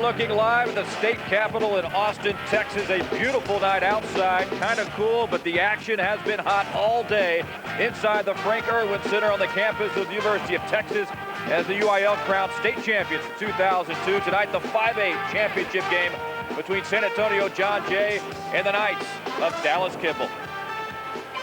looking live at the state capitol in Austin, Texas. A beautiful night outside, kind of cool, but the action has been hot all day inside the Frank Irwin Center on the campus of the University of Texas as the UIL crowned state champions in 2002. Tonight, the 5A championship game between San Antonio John Jay and the Knights of Dallas Kimball.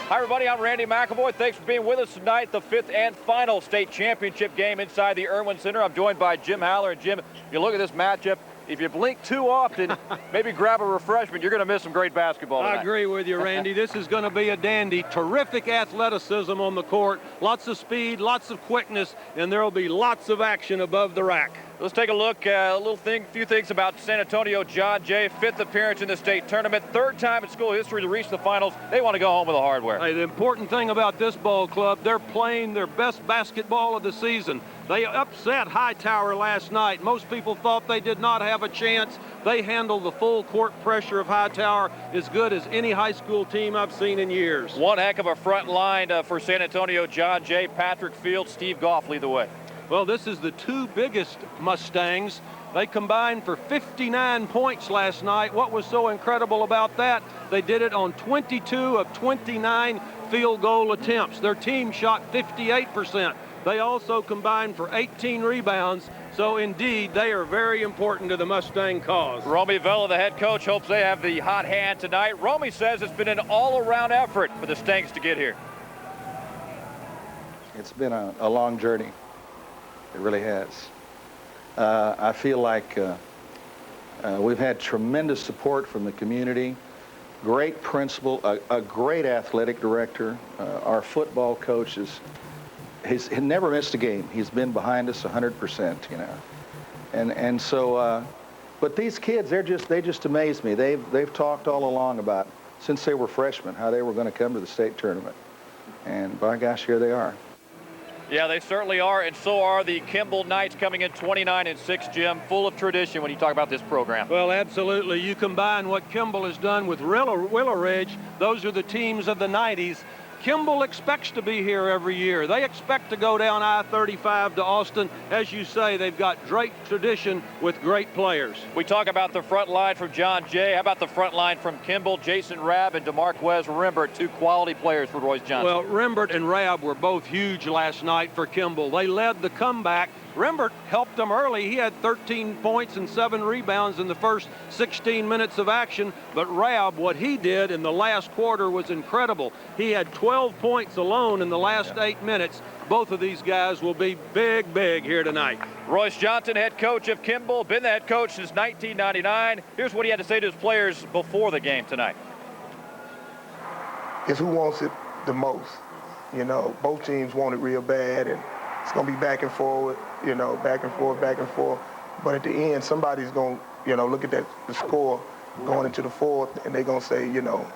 Hi, everybody. I'm Randy McAvoy. Thanks for being with us tonight. The 5th and final state championship game inside the Irwin Center. I'm joined by Jim Haller. And Jim, if you look at this matchup, if you blink too often, maybe grab a refreshment, you're going to miss some great basketball tonight. I agree with you, Randy. This is going to be a dandy. Terrific athleticism on the court. Lots of speed, lots of quickness, and there will be lots of action above the rack. Let's take a look at few things about San Antonio John Jay. 5th appearance in the state tournament, 3rd time in school history to reach the finals. They want to go home with the hardware. Hey, the important thing about this ball club, they're playing their best basketball of the season. They upset Hightower last night. Most people thought they did not have a chance. They handled the full court pressure of Hightower as good as any high school team I've seen in years. One heck of a front line for San Antonio John Jay. Patrick Fields, Steve Goff lead the way. Well, this is the two biggest Mustangs. They combined for 59 points last night. What was so incredible about that? They did it on 22 of 29 field goal attempts. Their team shot 58%. They also combined for 18 rebounds. So indeed, they are very important to the Mustang cause. Romy Vela, the head coach, hopes they have the hot hand tonight. Romy says it's been an all-around effort for the Stangs to get here. It's been a long journey. It really has. I feel like we've had tremendous support from the community, great principal, a great athletic director. Our football coach he's never missed a game. He's been behind us 100%, you know. And so, but these kids, they just amaze me. They've talked all along about, since they were freshmen, how they were going to come to the state tournament. And by gosh, here they are. Yeah, they certainly are, and so are the Kimball Knights coming in 29-6, Jim, full of tradition when you talk about this program. Well, absolutely. You combine what Kimball has done with Willow Ridge, those are the teams of the 90s. Kimball expects to be here every year. They expect to go down I-35 to Austin. As you say, they've got great tradition with great players. We talk about the front line from John Jay. How about the front line from Kimball? Jason Rabb and DeMarquez Rembert, two quality players for Royce Johnson. Well, Rembert and Rabb were both huge last night for Kimball. They led the comeback. Rembert helped them early. He had 13 points and 7 rebounds in the first 16 minutes of action. But Rabb, what he did in the last quarter was incredible. He had 12 points alone in the last 8 minutes. Both of these guys will be big, big here tonight. Royce Johnson, head coach of Kimball, been the head coach since 1999. Here's what he had to say to his players before the game tonight. It's who wants it the most. You know, both teams want it real bad, and it's going to be back and forward, you know, back and forth, back and forth. But at the end, somebody's going to, you know, look at the score going into the fourth, and they're going to say, you know,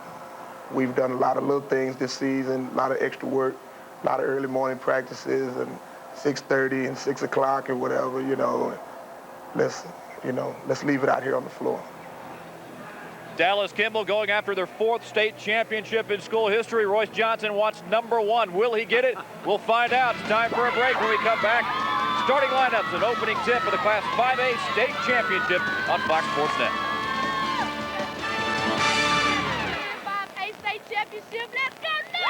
we've done a lot of little things this season, a lot of extra work, a lot of early morning practices, and 6:30 and 6 o'clock and whatever, you know. Let's leave it out here on the floor. Dallas Kimball going after their 4th state championship in school history. Royce Johnson wants #1. Will he get it? We'll find out. It's time for a break. When we come back, starting lineups and opening tip for the Class 5A state championship on Fox Sports Net. 5A state championship. Let's go now!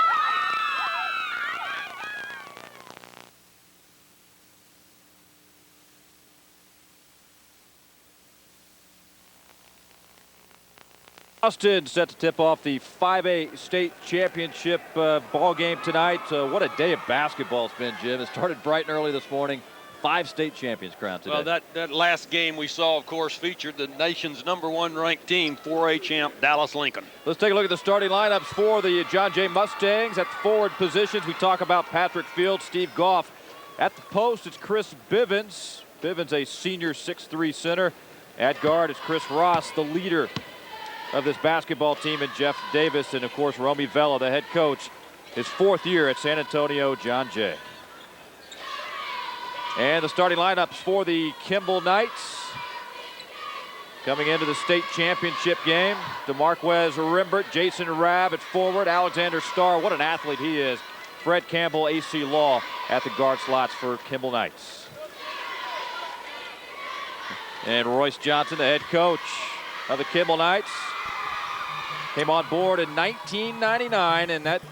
Austin set to tip off the 5A state championship ball game tonight. What a day of basketball it's been, Jim. It started bright and early this morning. 5 state champions crowned today. Well, that last game we saw, of course, featured the nation's #1 ranked team, 4A champ Dallas Lincoln. Let's take a look at the starting lineups for the John Jay Mustangs. At the forward positions, we talk about Patrick Fields, Steve Goff. At the post, it's Chris Bivens. Bivens, a senior 6'3" center. At guard, it's Chris Ross, the leader of this basketball team, and Jeff Davis, and of course Romy Vela, the head coach, his 4th year at San Antonio John Jay. And the starting lineups for the Kimball Knights coming into the state championship game. DeMarquez Rembert, Jason Rabb at forward, Alexander Starr, what an athlete he is. Fred Campbell, AC Law at the guard slots for Kimball Knights. And Royce Johnson, the head coach of the Kimball Knights, came on board in 1999, and that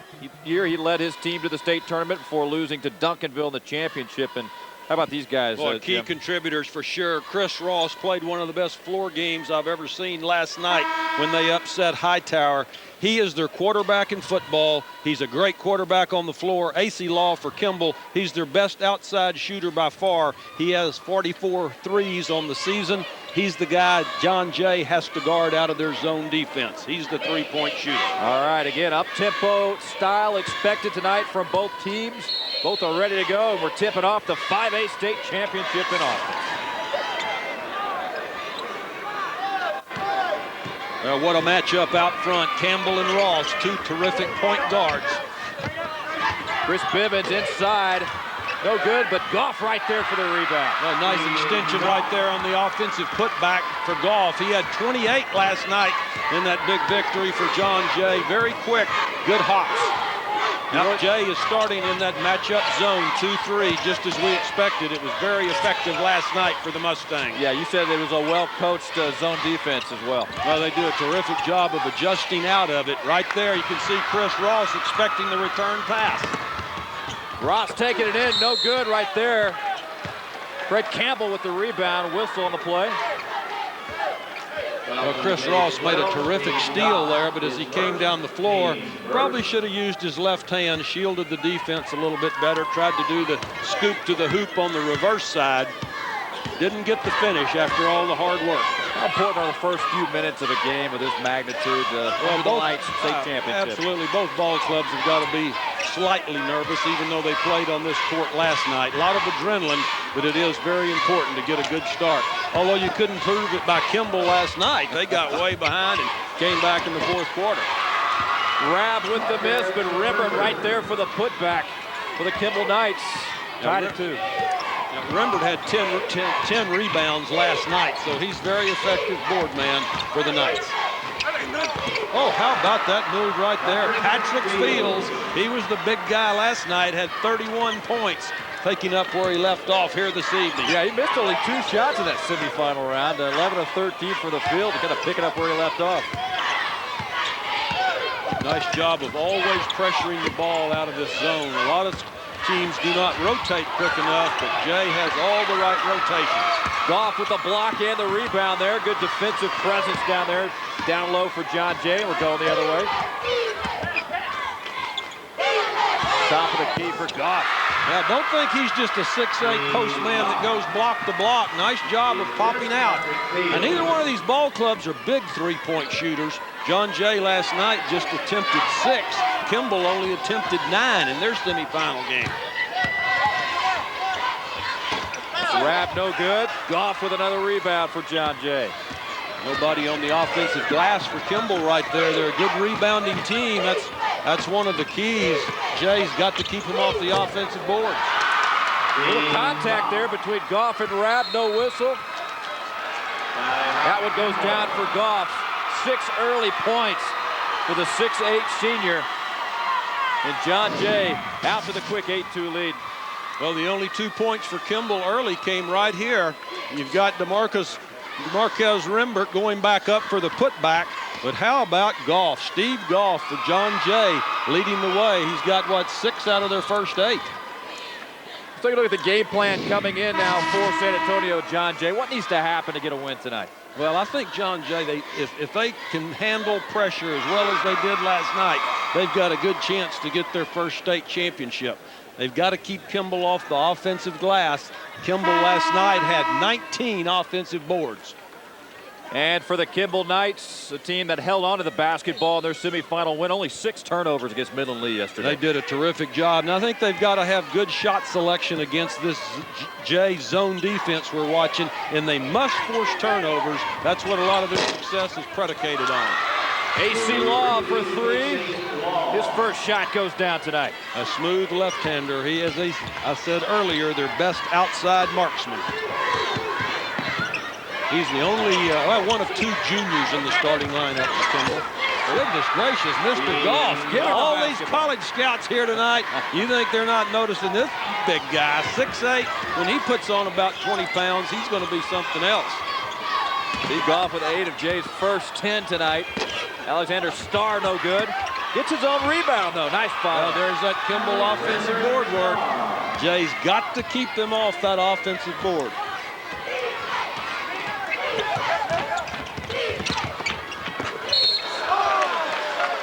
year he led his team to the state tournament before losing to Duncanville in the championship. And how about these guys? Well, key Jim? contributors for sure. Chris Ross played one of the best floor games I've ever seen last night when they upset Hightower. He is their quarterback in football. He's a great quarterback on the floor. AC Law for Kimball, he's their best outside shooter by far. He has 44 threes on the season. He's the guy John Jay has to guard out of their zone defense. He's the three-point shooter. All right, again, up-tempo style expected tonight from both teams. Both are ready to go, and we're tipping off the 5A state championship in Austin. What a matchup out front. Campbell and Ross, two terrific point guards. Chris Bivens inside. No good, but Goff right there for the rebound. A nice extension right there on the offensive putback for Goff. He had 28 last night in that big victory for John Jay. Very quick, good hops. Now Jay is starting in that matchup zone 2-3, just as we expected. It was very effective last night for the Mustangs. Yeah, you said it was a well-coached zone defense as well. Well, they do a terrific job of adjusting out of it. Right there, you can see Chris Ross expecting the return pass. Ross taking it in, no good right there. Fred Campbell with the rebound, whistle on the play. Well, Chris Ross made a terrific steal there, but as he came down the floor, probably should have used his left hand, shielded the defense a little bit better, tried to do the scoop to the hoop on the reverse side. Didn't get the finish after all the hard work. How important are the first few minutes of a game of this magnitude over the Knights state championship? Absolutely. Both ball clubs have got to be slightly nervous, even though they played on this court last night. A lot of adrenaline, but it is very important to get a good start. Although you couldn't prove it by Kimball last night. They got way behind and came back in the fourth quarter. Rabb with the miss, but Rimbert right there for the putback for the Kimball Knights. Tied at 2. Rembert had 10 rebounds last night, so he's very effective board man for the Knights. Oh, how about that move right there? Patrick Fields, he was the big guy last night, had 31 points, taking up where he left off here this evening. Yeah, he missed only 2 shots in that semifinal round, 11 of 13 for the field, kind of picking up where he left off. Nice job of always pressuring the ball out of this zone. A lot of teams do not rotate quick enough, but Jay has all the right rotations. Goff with the block and the rebound there. Good defensive presence down there. Down low for John Jay. We're going the other way. Top of the key for Goff. Yeah, don't think he's just a 6'8" post man that goes block to block. Nice job of popping out. And neither one of these ball clubs are big three-point shooters. John Jay last night just attempted 6. Kimball only attempted 9 in their semifinal game. Rabb no good. Goff with another rebound for John Jay. Nobody on the offensive glass for Kimball right there. They're a good rebounding team. That's one of the keys. Jay's got to keep him off the offensive board. Little contact there between Goff and Rabb. No whistle. That one goes down for Goff. 6 early points for the 6'8" senior. And John Jay out to the quick 8-2 lead. Well, the only 2 points for Kimball early came right here. You've got Demarcus Rimbert going back up for the putback. But how about Goff? Steve Goff for John Jay leading the way. He's got, what, 6 out of their first 8. Let's take a look at the game plan coming in now for San Antonio, John Jay. What needs to happen to get a win tonight? Well, I think John Jay, if they can handle pressure as well as they did last night, they've got a good chance to get their first state championship. They've got to keep Kimball off the offensive glass. Kimball last night had 19 offensive boards. And for the Kimball Knights, a team that held on to the basketball in their semifinal win, only 6 turnovers against Midland Lee yesterday. They did a terrific job, and I think they've got to have good shot selection against this Jay zone defense we're watching, and they must force turnovers. That's what a lot of their success is predicated on. AC Law for 3. His first shot goes down tonight. A smooth left-hander. He is, I said earlier, their best outside marksman. He's the only, one of 2 juniors in the starting lineup for Kimball. Goodness gracious, Mr. Goff. All these college scouts here tonight, you think they're not noticing this big guy, 6'8". When he puts on about 20 pounds, he's going to be something else. Steve Goff with 8 of Jay's first 10 tonight. Alexander Starr no good. Gets his own rebound though. Nice foul. Well, there's that Kimball offensive board work. Jay's got to keep them off that offensive board.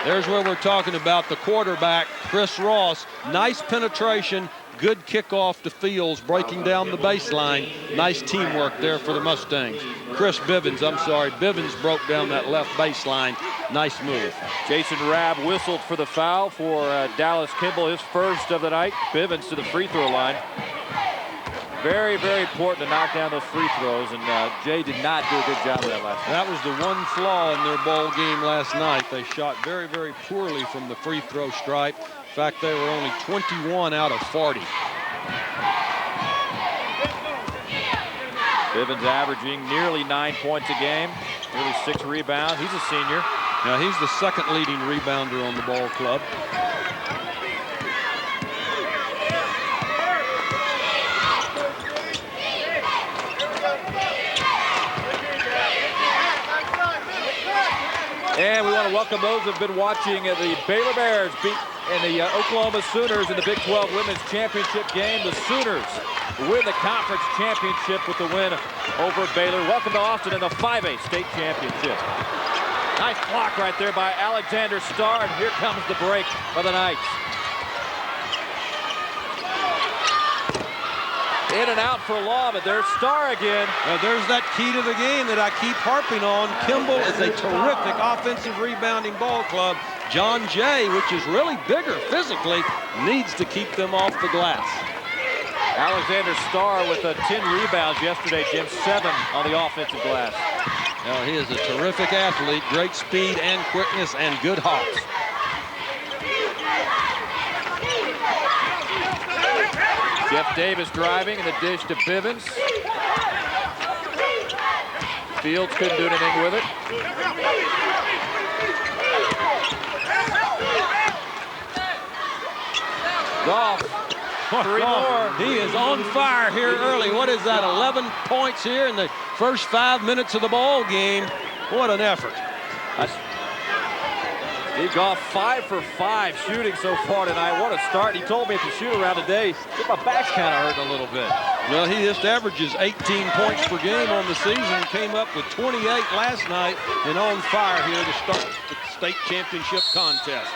There's where we're talking about the quarterback, Chris Ross. Nice penetration, good kickoff to Fields, breaking down the baseline. Nice teamwork there for the Mustangs. Bivens broke down that left baseline. Nice move. Jason Rabb whistled for the foul for Dallas Kimball, his first of the night. Bivens to the free throw line. Very, very important to knock down those free throws, and Jay did not do a good job of that last night. That was the one flaw in their ball game last night. They shot very, very poorly from the free throw stripe. In fact, they were only 21 out of 40. Bivens averaging nearly 9 points a game, nearly 6 rebounds. He's a senior. Now, he's the second leading rebounder on the ball club. And we want to welcome those who have been watching the Baylor Bears beat the Oklahoma Sooners in the Big 12 Women's Championship game. The Sooners win the conference championship with the win over Baylor. Welcome to Austin in the 5A state championship. Nice block right there by Alexander Starr, and here comes the break for the Knights. In and out for Law, but there's Starr again. Now there's that key to the game that I keep harping on. Kimball is a terrific offensive rebounding ball club. John Jay, which is really bigger physically, needs to keep them off the glass. Alexander Starr with 10 rebounds yesterday, Jim. 7 on the offensive glass. Now he is a terrific athlete, great speed and quickness and good hops. Jeff Davis driving and the dish to Bivens. Fields couldn't do anything with it. Goff, 3 more. He is on fire here early. What is that, 11 points here in the first 5 minutes of the ball game? What an effort. Steve Goff 5 for 5 shooting so far tonight. What a start. He told me at the shoot around today, my back's kind of hurting a little bit. Well, he just averages 18 points per game on the season. Came up with 28 last night and on fire here to start the state championship contest.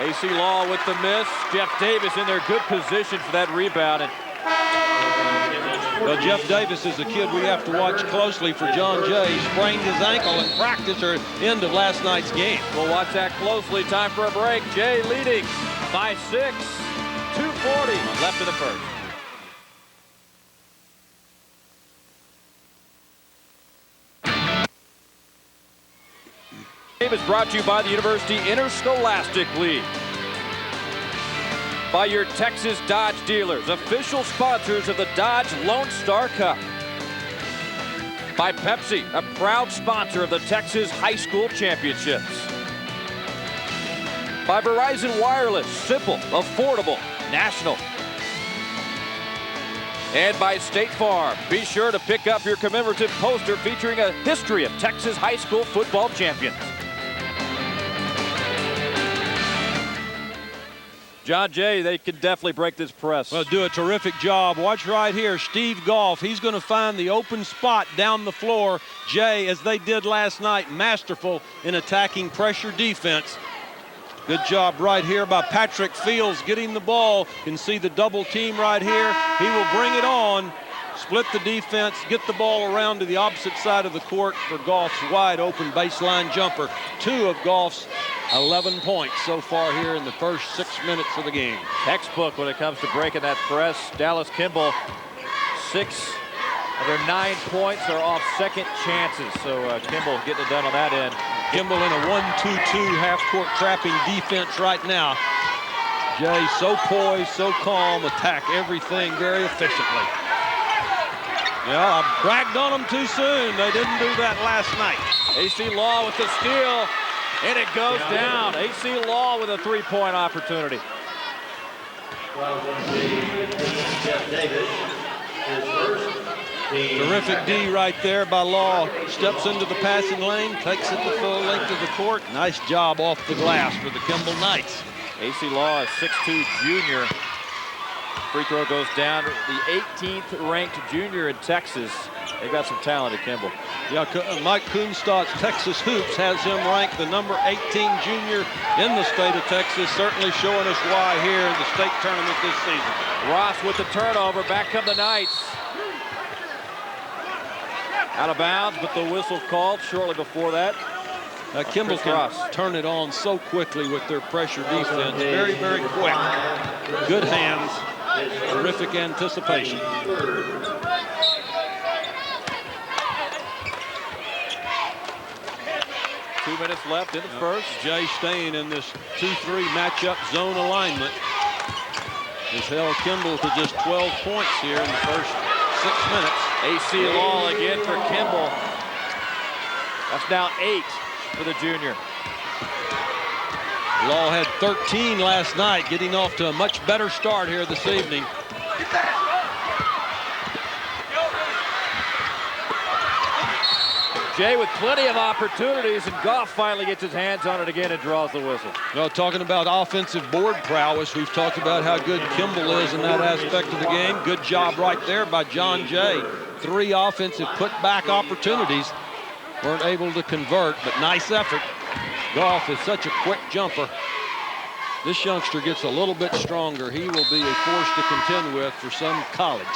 AC Law with the miss. Jeff Davis in there, good position for that rebound. Well, Jeff Davis is a kid we have to watch closely for John Jay. He sprained his ankle in practice or end of last night's game. We'll watch that closely. Time for a break. Jay leading by 6, 2:40 left in the first. Game is brought to you by the University Interscholastic League. By your Texas Dodge dealers, official sponsors of the Dodge Lone Star Cup. By Pepsi, a proud sponsor of the Texas High School Championships. By Verizon Wireless, simple, affordable, national. And by State Farm, be sure to pick up your commemorative poster featuring a history of Texas high school football champions. John Jay, they can definitely break this press. Well, do a terrific job. Watch right here, Steve Goff. He's going to find the open spot down the floor. Jay, as they did last night, masterful in attacking pressure defense. Good job right here by Patrick Fields getting the ball. You can see the double team right here. He will bring it on, split the defense, get the ball around to the opposite side of the court for Goff's wide open baseline jumper. 2 of Goff's 11 points so far here in the first 6 minutes of the game. Textbook when it comes to breaking that press. Dallas Kimball, 6 of their 9 points are off second chances. So Kimball getting it done on that end. Kimball in a 1-2-2 half-court trapping defense right now. Jay so poised, so calm, attack everything very efficiently. Yeah, I bragged on them too soon. They didn't do that last night. AC Law with the steal, and it goes down. AC Law with a 3-point opportunity. Terrific D right there by Law. Steps into the passing lane, takes it the full length of the court. Nice job off the glass for the Kimball Knights. AC Law is 6'2" junior. Free throw goes down. The 18th ranked junior in Texas. They got some talent at Kimball. Yeah, Mike Kunstadt's Texas Hoops has him ranked the number 18 junior in the state of Texas, certainly showing us why here in the state tournament this season. Ross with the turnover. Back come the Knights. Out of bounds, but the whistle called shortly before that. Kimball can turn it on so quickly with their pressure defense. Very, very quick. Good hands. Terrific anticipation. 2 minutes left in the first. Jay staying in this 2-3 matchup zone alignment has held Kimball to just 12 points here in the first 6 minutes. AC Law again for Kimball. That's now 8 for the junior. Law had 13 last night, getting off to a much better start here this evening. Jay with plenty of opportunities, and Goff finally gets his hands on it again and draws the whistle. Well, talking about offensive board prowess, we've talked about how good Kimball is in that aspect of the game. Good job right there by John Jay. 3 offensive putback opportunities. Weren't able to convert, but nice effort. Goff is such a quick jumper. This youngster gets a little bit stronger. He will be a force to contend with for some college.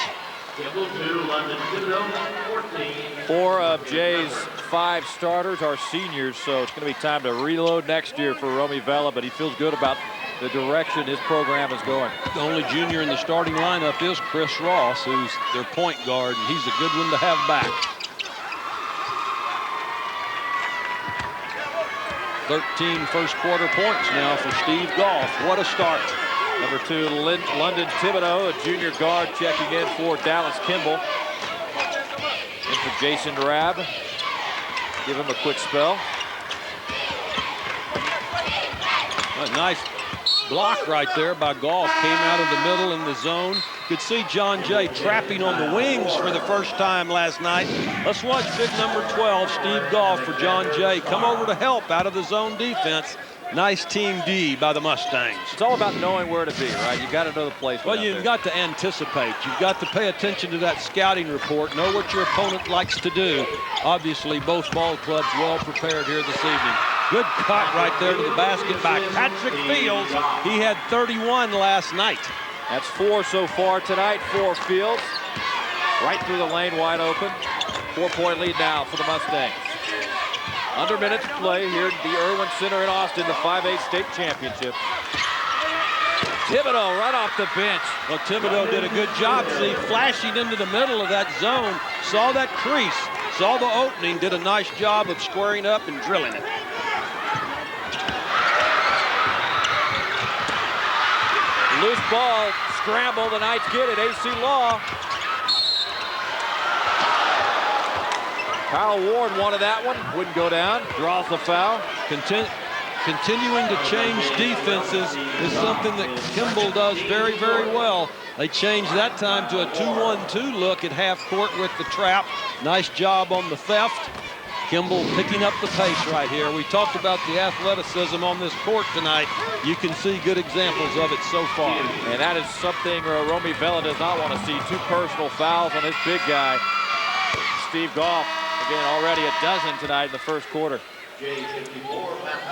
4 of Jay's 5 starters are seniors, so it's going to be time to reload next year for Romy Vela, but he feels good about the direction his program is going. The only junior in the starting lineup is Chris Ross, who's their point guard, and he's a good one to have back. 13 first quarter points now for Steve Goff. What a start. Number 2, London Thibodeau, a junior guard, checking in for Dallas Kimball. In for Jason Rabb. Give him a quick spell. A nice block right there by Goff. Came out of the middle in the zone. Could see John Jay trapping on the wings for the first time last night. Let's watch big number 12, Steve Goff, for John Jay. Come over to help out of the zone defense. Nice team D by the Mustangs. It's all about knowing where to be, right? You got to know the place. Well, you've got to anticipate. You've got to pay attention to that scouting report. Know what your opponent likes to do. Obviously, both ball clubs well prepared here this evening. Good cut right there to the basket by Patrick Fields. He had 31 last night. That's 4 so far tonight. 4 Fields. Right through the lane, wide open. 4-point lead now for the Mustangs. Under minutes to play here at the Irwin Center in Austin, the 5A state championship. Thibodeau right off the bench. Well, Thibodeau did a good job, see, flashing into the middle of that zone. Saw that crease, saw the opening, did a nice job of squaring up and drilling it. Loose ball, scramble, the Knights get it. AC Law. Kyle Ward wanted that one, wouldn't go down, draws the foul. Continuing to change defenses is something that Kimball does very, very well. They changed that time to a 2-1-2 look at half court with the trap. Nice job on the theft. Kimball picking up the pace right here. We talked about the athleticism on this court tonight. You can see good examples of it so far. And that is something Romy Vela does not want to see. 2 personal fouls on this big guy, Steve Goff. Again, already a dozen tonight in the first quarter.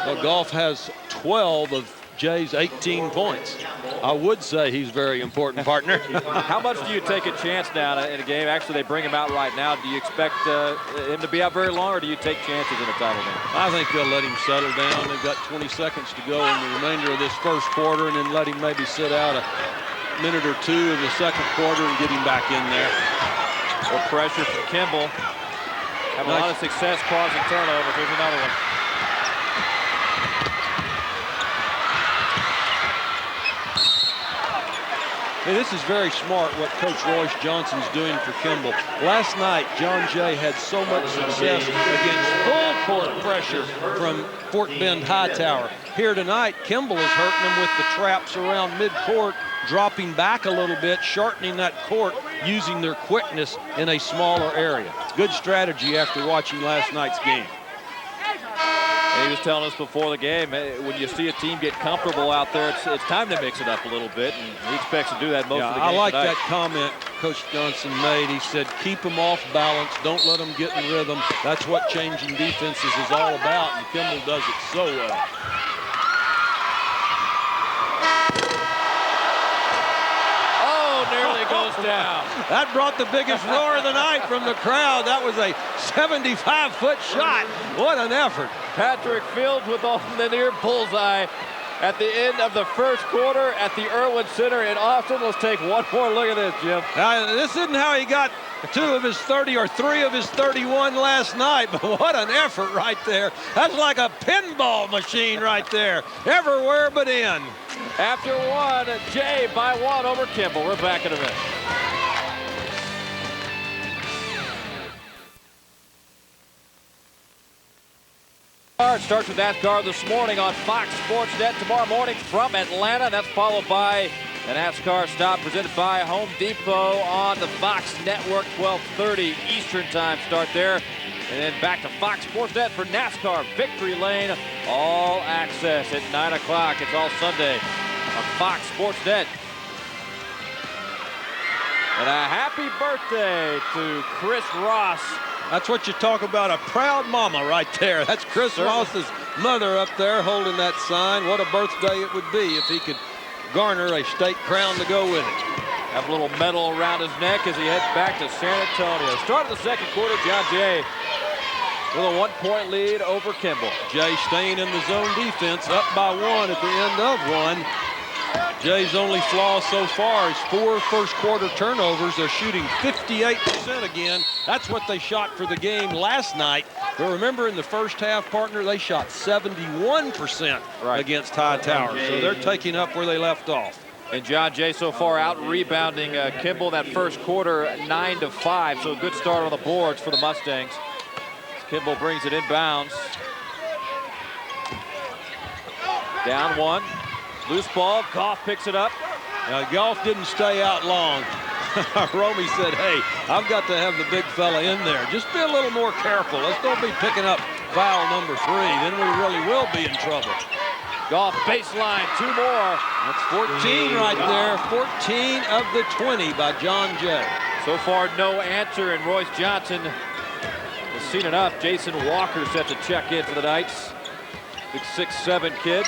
Well, Goff has 12 of Jay's 18 points. I would say he's very important, partner. How much do you take a chance now in a game? Actually, they bring him out right now. Do you expect him to be out very long, or do you take chances in a title game? I think they'll let him settle down. They've got 20 seconds to go in the remainder of this first quarter, and then let him maybe sit out a minute or 2 in the second quarter and get him back in there. More pressure from Kimball. Have a lot of success causing turnovers. Here's another one. Hey, this is very smart what Coach Royce Johnson's doing for Kimball. Last night, John Jay had so much success against full court pressure from Fort Bend Hightower. Here tonight, Kimball is hurting them with the traps around midcourt, dropping back a little bit, shortening that court, using their quickness in a smaller area. Good strategy after watching last night's game. And he was telling us before the game, when you see a team get comfortable out there, it's time to mix it up a little bit, and he expects to do that most of the game I like tonight. that comment Coach Johnson made. He said, keep them off balance, don't let them get in rhythm. That's what changing defenses is all about, and Kimball does it so well. Nearly goes down. That brought the biggest roar of the night from the crowd. That was a 75-foot shot. What an effort. Patrick Fields with the near bullseye at the end of the first quarter at the Irwin Center in Austin. Let's take one more look at this, Jim. Now, this isn't how he got 2 of his 30 or 3 of his 31 last night, but what an effort right there. That's like a pinball machine right there. Everywhere but in. After one, Jay by 1 over Kimball. We're back in a minute. It starts with NASCAR this morning on Fox Sports Net. Tomorrow morning from Atlanta. That's followed by the NASCAR stop presented by Home Depot on the Fox Network. 12:30 Eastern time start there. And then back to Fox Sports Net for NASCAR Victory Lane. All access at 9 o'clock. It's all Sunday on Fox Sports Net. And a happy birthday to Chris Ross. That's what you talk about, a proud mama right there. That's Chris Ross's mother up there holding that sign. What a birthday it would be if he could garner a state crown to go with it. Have a little medal around his neck as he heads back to San Antonio. Start of the second quarter, John Jay with a 1-point lead over Kimball. Jay staying in the zone defense, up by 1 at the end of 1. Jay's only flaw so far is 4 first-quarter turnovers. They're shooting 58% again. That's what they shot for the game last night. But remember, in the first half, partner, they shot 71% against Hightower. So they're taking up where they left off. And John Jay so far out rebounding Kimball that first quarter 9-5. So a good start on the boards for the Mustangs. Kimball brings it inbounds. Down 1. Loose ball. Goff picks it up. Now, Goff didn't stay out long. Romy said, hey, I've got to have the big fella in there. Just be a little more careful. Let's don't be picking up foul number 3. Then we really will be in trouble. Goff baseline. 2 more. That's 14 right there. 14 of the 20 by John Jay. So far, no answer, and Royce Johnson has seen enough. Jason Walker set to check in for the Knights. Big 6'7" kid.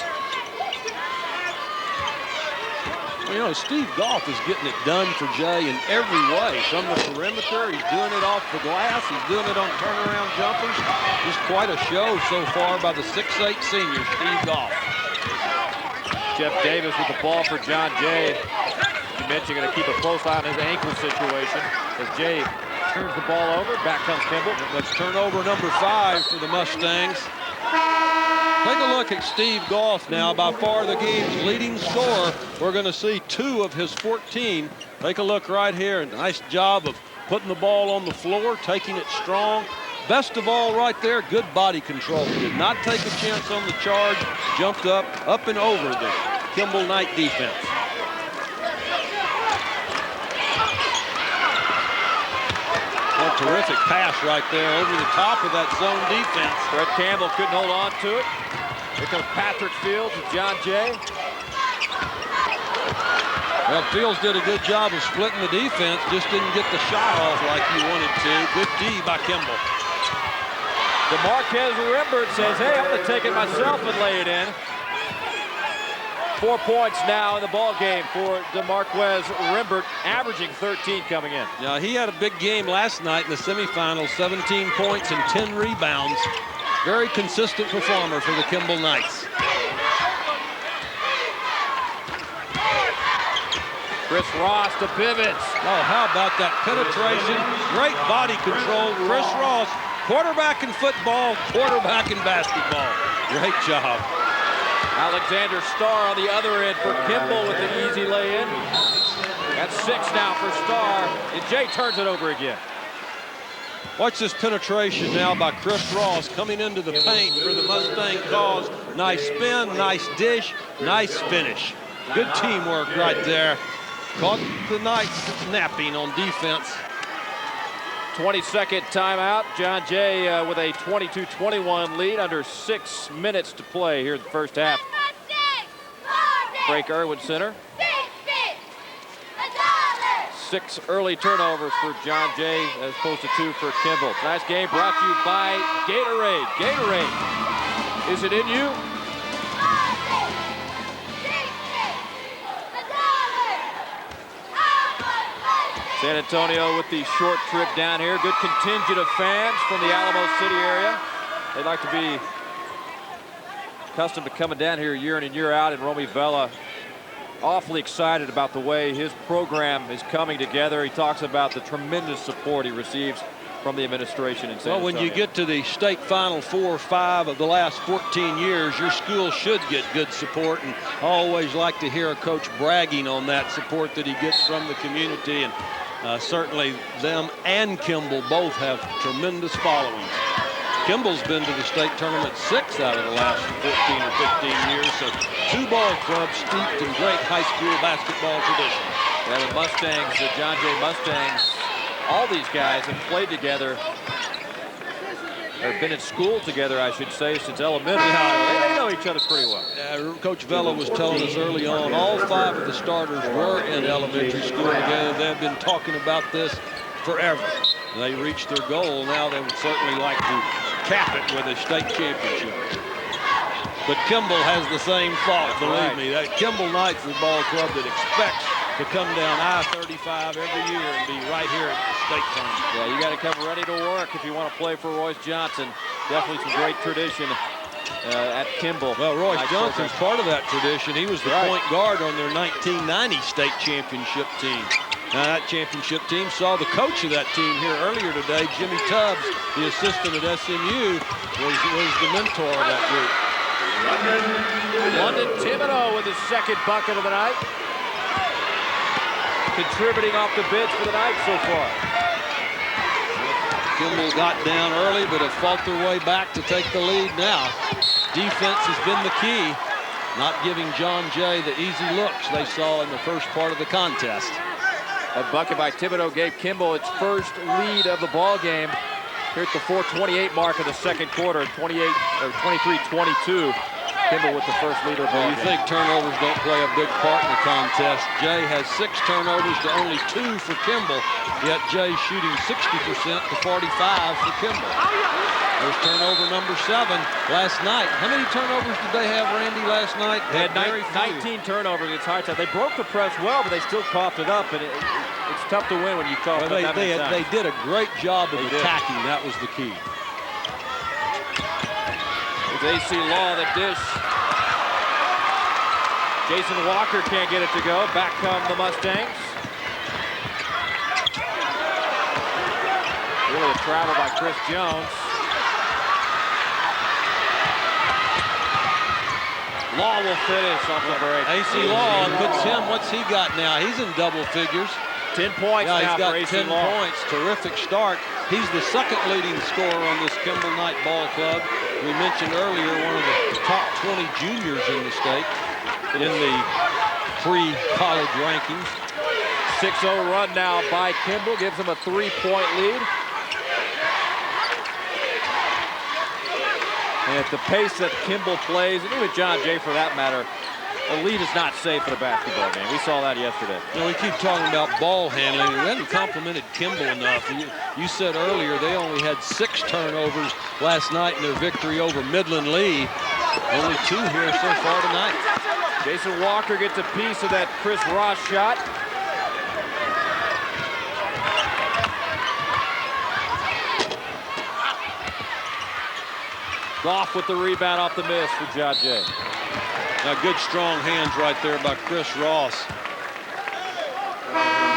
You know, Steve Goff is getting it done for Jay in every way. From the perimeter, he's doing it off the glass. He's doing it on turnaround jumpers. Just quite a show so far by the 6'8" senior, Steve Goff. Jeff Davis with the ball for John Jay. You mentioned going to keep a close eye on his ankle situation as Jay turns the ball over. Back comes Kimball. That's turnover number 5 for the Mustangs. Take a look at Steve Goff now, by far the game's leading scorer. We're going to see 2 of his 14. Take a look right here. Nice job of putting the ball on the floor, taking it strong. Best of all right there, good body control. Did not take a chance on the charge. Jumped up and over the Kimball Knight defense. A terrific pass right there over the top of that zone defense. Brett Campbell couldn't hold on to it. Here comes Patrick Fields and John Jay. Well, Fields did a good job of splitting the defense, just didn't get the shot off like he wanted to. Good D by Kimball. DeMarquez Rembert says, hey, I'm going to take it myself and lay it in. 4 points now in the ball game for DeMarquez Rembert, averaging 13 coming in. Yeah, he had a big game last night in the semifinals, 17 points and 10 rebounds. Very consistent performer for the Kimball Knights. Chris Ross to pivots. Oh, how about that penetration? Great body control. Chris Ross, quarterback in football, quarterback in basketball. Great job. Alexander Starr on the other end for Kimball with an easy lay-in. That's 6 now for Starr, and Jay turns it over again. Watch this penetration now by Chris Ross coming into the paint for the Mustang cause. Nice spin, nice dish, nice finish. Good teamwork right there. Caught the Knights napping on defense. 22nd timeout. John Jay with a 22-21 lead under 6 minutes to play here in the first half. Frank Irwin Center. 6 early turnovers for John Jay as opposed to 2 for Kimball. Nice game brought to you by Gatorade. Gatorade. Is it in you? San Antonio with the short trip down here. Good contingent of fans from the Alamo City area. They like to be accustomed to coming down here year in and year out, and Romy Vela awfully excited about the way his program is coming together. He talks about the tremendous support he receives from the administration in San Antonio. Well, when you get to the state final 4 or 5 of the last 14 years, your school should get good support, and I always like to hear a coach bragging on that support that he gets from the community, and certainly them and Kimball both have tremendous followings. Kimball's been to the state tournament 6 out of the last 14 or 15 years, so 2 ball clubs steeped in great high school basketball tradition. Yeah, the Mustangs, the John Jay Mustangs, all these guys have played together, or been in school together, I should say, since elementary. They know each other pretty well. Coach Vela was telling us early on, all 5 of the starters were in elementary school together. They've been talking about this forever. They reached their goal. Now they would certainly like to cap it with a state championship. But Kimball has the same thought, believe me. That Kimball Knights is a ball club that expects to come down I-35 every year and be right here at the state tournament. Yeah, you got to come ready to work if you want to play for Royce Johnson. Definitely some great tradition at Kimball. Well, Royce Johnson's part of that tradition. He was the point guard on their 1990 state championship team. Now, that championship team saw the coach of that team here earlier today, Jimmy Tubbs, the assistant at SMU, was the mentor of that group. London Thibodeau with his 2nd bucket of the night. Contributing off the bench for the Knights so far. Kimball got down early, but have fought their way back to take the lead now. Defense has been the key, not giving John Jay the easy looks they saw in the first part of the contest. A bucket by Thibodeau gave Kimball its first lead of the ball game here at the 4:28 mark of the 2nd quarter, 23-22. Kimball with the first lead of the ball game. You think turnovers don't play a big part in the contest. Jay has 6 turnovers to only 2 for Kimball, yet Jay shooting 60% to 45 for Kimball. There's turnover number 7 last night. How many turnovers did they have, Randy, last night? They had 19 turnovers against High Tide. They broke the press well, but they still coughed it up, and it's tough to win when you cough it up that many times. They did a great job of attacking. That was the key. AC Law, the dish. Jason Walker can't get it to go. Back come the Mustangs. Really a travel by Chris Jones. Law will finish off the break. AC Law puts him, what's he got now? He's in double figures. 10 points now he's got for AC 10 Law. points. Terrific start. He's the 2nd leading scorer on this Kimball Knight ball club. We mentioned earlier one of the top 20 juniors in the state in the pre-college rankings. 6-0 run now by Kimball, gives him a 3-point lead. And at the pace that Kimball plays, and even John Jay for that matter, a lead is not safe for the basketball game. We saw that yesterday. You know, we keep talking about ball handling. We haven't complimented Kimball enough. You said earlier they only had 6 turnovers last night in their victory over Midland Lee. Only 2 here so far tonight. Jason Walker gets a piece of that Chris Ross shot. Goff with the rebound off the miss for John Jay. Now, good strong hands right there by Chris Ross.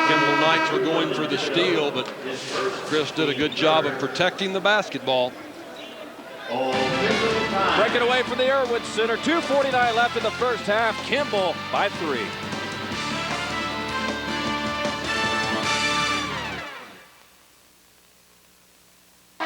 Kimball Knights were going for the steal, but Chris did a good job of protecting the basketball. Breaking away from the Irwin Center. 2:49 left in the first half. Kimball by 3.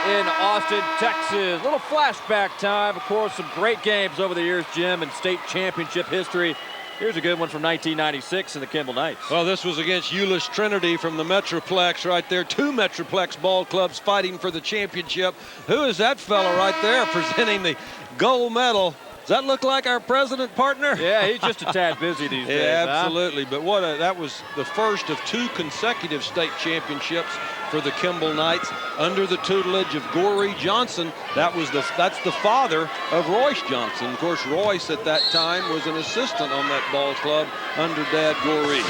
in Austin, Texas. A little flashback time. Of course, some great games over the years, Jim, in state championship history. Here's a good one from 1996 in the Kimball Knights. Well, this was against Euless Trinity from the Metroplex right there. 2 Metroplex ball clubs fighting for the championship. Who is that fella right there presenting the gold medal? Does that look like our president, partner? Yeah, he's just a tad busy these days. Yeah, absolutely. Huh? But that was the first of 2 consecutive state championships for the Kimball Knights under the tutelage of Gorey Johnson. That's the father of Royce Johnson. Of course, Royce at that time was an assistant on that ball club under Dad Gorey.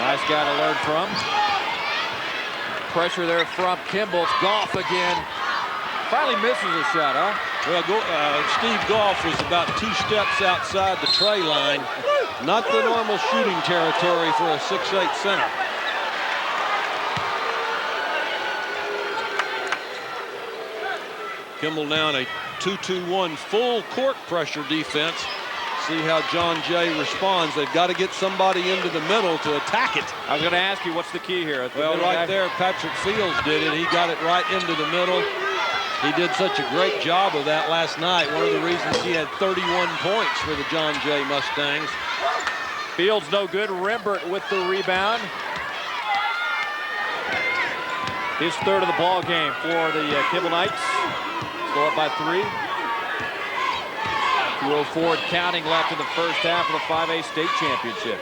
Nice guy to learn from. Pressure there from Kimball. It's Goff again. Finally misses a shot, huh? Well, Steve Goff was about 2 steps outside the tray line. Not the normal shooting territory for a 6'8" center. Kimball now in a 2-2-1 full court pressure defense. See how John Jay responds. They've got to get somebody into the middle to attack it. I was going to ask you, what's the key here? Well, right there, Patrick Fields did it. He got it right into the middle. He did such a great job of that last night. One of the reasons he had 31 points for the John Jay Mustangs. Fields no good. Rembert with the rebound. His 3rd of the ball game for the Kimball Knights. Still up by 3. 2:04 counting left in the first half of the 5A state championship.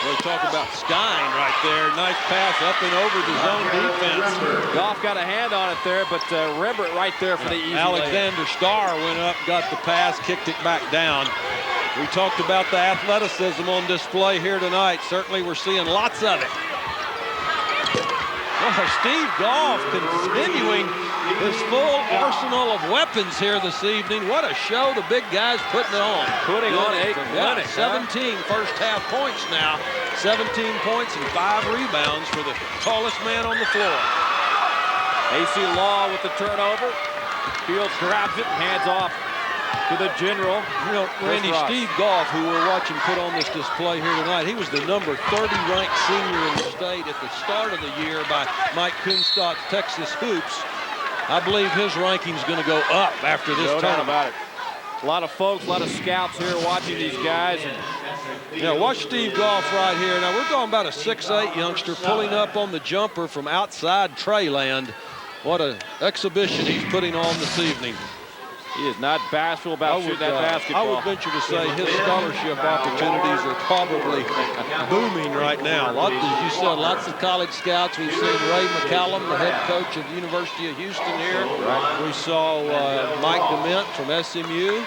We'll talk about Skine right there. Nice pass up and over the zone defense. Goff got a hand on it there, but Rembert right there for the easy Alexander Starr went up, got the pass, kicked it back down. We talked about the athleticism on display here tonight. Certainly we're seeing lots of it. Well, Steve Goff continuing his full arsenal of weapons here this evening. What a show the big guy's putting on. Putting on a clinic. 17 first half points now. 17 points and 5 rebounds for the tallest man on the floor. AC Law with the turnover. Fields grabs it, hands off to the general. You know, Randy, Steve Goff, who we're watching put on this display here tonight, he was the number 30 ranked senior in the state at the start of the year by Mike Kunstadt's Texas Hoops. I believe his ranking's going to go up after this tournament. No doubt about it. A lot of folks, a lot of scouts here watching these guys. And yeah, watch Steve Goff right here. Now, we're talking about a 6'8" youngster pulling up on the jumper from outside tray land. What an exhibition he's putting on this evening. He is not bashful about shooting that basketball. I would venture to say his scholarship opportunities are probably booming right now. As you said, lots of college scouts. We've seen Ray McCallum, the head coach of the University of Houston here. We saw Mike DeMint from SMU.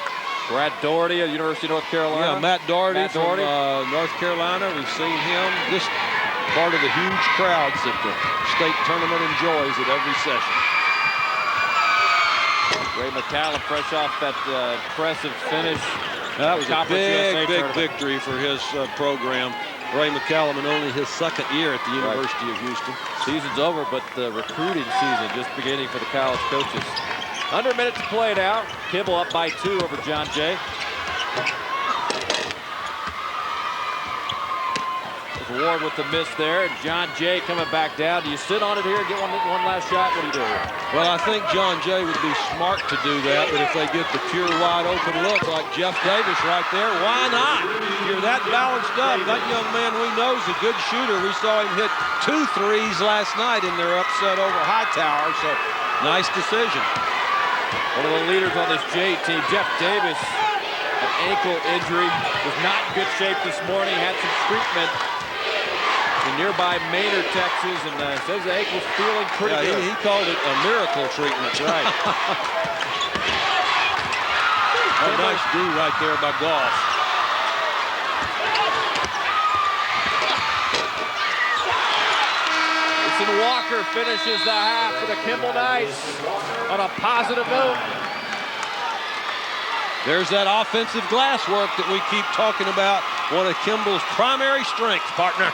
Brad Doherty at the University of North Carolina. Yeah, Matt Doherty from North Carolina. We've seen him. Just part of the huge crowds that the state tournament enjoys at every session. Ray McCallum fresh off that impressive finish. That was a big victory for his program. Ray McCallum in only his 2nd year at the University of Houston. Season's over, but the recruiting season just beginning for the college coaches. Under a minute to play now. Kimball up by 2 over John Jay. Ward with the miss there. John Jay coming back down. Do you sit on it here and get one last shot? What do you do? Well, I think John Jay would be smart to do that, but if they get the pure wide open look like Jeff Davis right there, why not? You're that balanced up. That young man we know is a good shooter. We saw him hit 2 threes last night in their upset over Hightower, so nice decision. One of the leaders on this Jay team, Jeff Davis, an ankle injury, was not in good shape this morning, had some treatment in nearby Maynard, Texas, and says the ankle's feeling pretty good. He called it a miracle treatment. Right. A nice D right there by Goff. Jason Walker finishes the half for the Kimball Knights on a positive note. There's that offensive glass work that we keep talking about. One of Kimball's primary strengths, partner.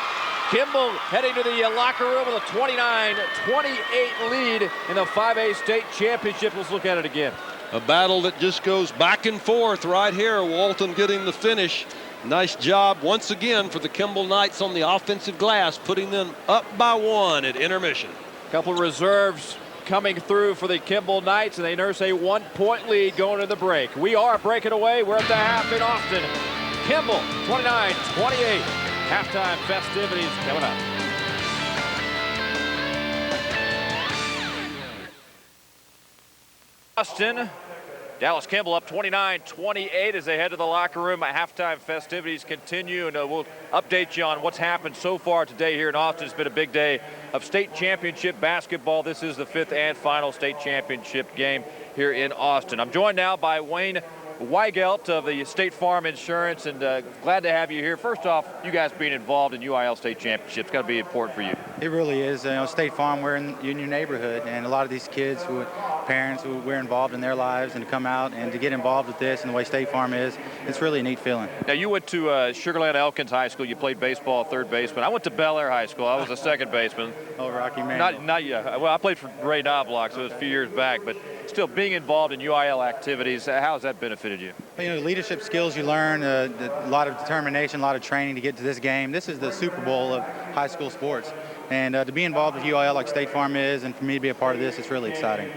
Kimball heading to the locker room with a 29-28 lead in the 5A state championship. Let's look at it again. A battle that just goes back and forth right here. Walton getting the finish. Nice job once again for the Kimball Knights on the offensive glass, putting them up by 1 at intermission. Couple reserves coming through for the Kimball Knights, and they nurse a 1-point lead going into the break. We are breaking away. We're at the half in Austin. Kimball, 29-28. Halftime festivities coming up. Austin, Dallas Kimball up 29-28 as they head to the locker room. Halftime festivities continue, and we'll update you on what's happened so far today here in Austin. It's been a big day of state championship basketball. This is the 5th and final state championship game here in Austin. I'm joined now by Wayne Weigelt of the State Farm Insurance, and glad to have you here. First off, you guys being involved in UIL state championships got to be important for you. It really is. State Farm, we're in your neighborhood, and a lot of these kids, parents, we're involved in their lives, and to come out and to get involved with this and the way State Farm is, it's really a neat feeling. Now, you went to Sugarland Elkins High School. You played baseball, third baseman. I went to Bel Air High School. I was a second baseman. Oh, Rocky Man. Not yet. Well, I played for Ray Knobloch, so it was a few years back, but still being involved in UIL activities, how has that benefited you? Leadership skills you learn, a lot of determination, a lot of training to get to this game. This is the Super Bowl of high school sports. And to be involved with UIL like State Farm is, and for me to be a part of this, it's really exciting.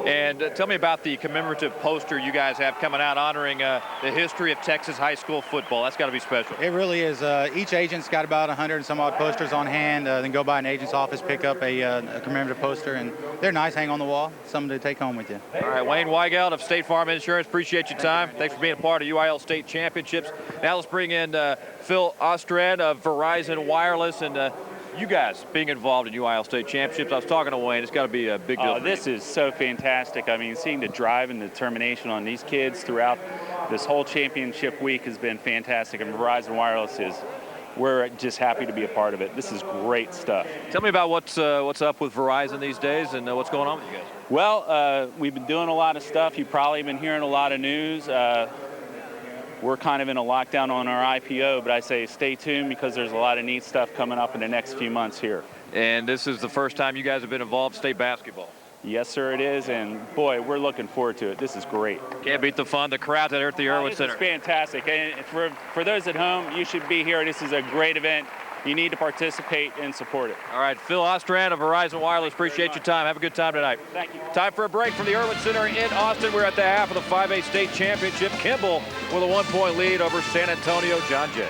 And tell me about the commemorative poster you guys have coming out honoring the history of Texas high school football. That's got to be special. It really is. Each agent's got about 100 and some odd posters on hand. Then go by an agent's office, pick up a commemorative poster, and they're nice, hang on the wall, something to take home with you. All right, Wayne Weigelt of State Farm Insurance, appreciate your time. Thanks for being a part of UIL state championships. Now let's bring in Phil Ostrand of Verizon Wireless, and you guys being involved in UIL state championships. I was talking to Wayne. It's got to be a big deal. This is so fantastic. I mean, seeing the drive and the determination on these kids throughout this whole championship week has been fantastic. And Verizon Wireless we're just happy to be a part of it. This is great stuff. Tell me about what's up with Verizon these days and what's going on with you guys. Well, we've been doing a lot of stuff. You've probably been hearing a lot of news. We're kind of in a lockdown on our IPO, but I say stay tuned because there's a lot of neat stuff coming up in the next few months here. And this is the first time you guys have been involved in state basketball. Yes, sir, it is, and boy, we're looking forward to it. This is great. Can't beat the fun. The crowd out here at the Irwin Center. It's fantastic, and for those at home, you should be here. This is a great event. You need to participate and support it. All right, Phil Ostrand of Verizon Wireless, appreciate your time. Have a good time tonight. Thank you. Time for a break from the Irwin Center in Austin. We're at the half of the 5A state championship. Kimball with a 1-point lead over San Antonio. John Jay.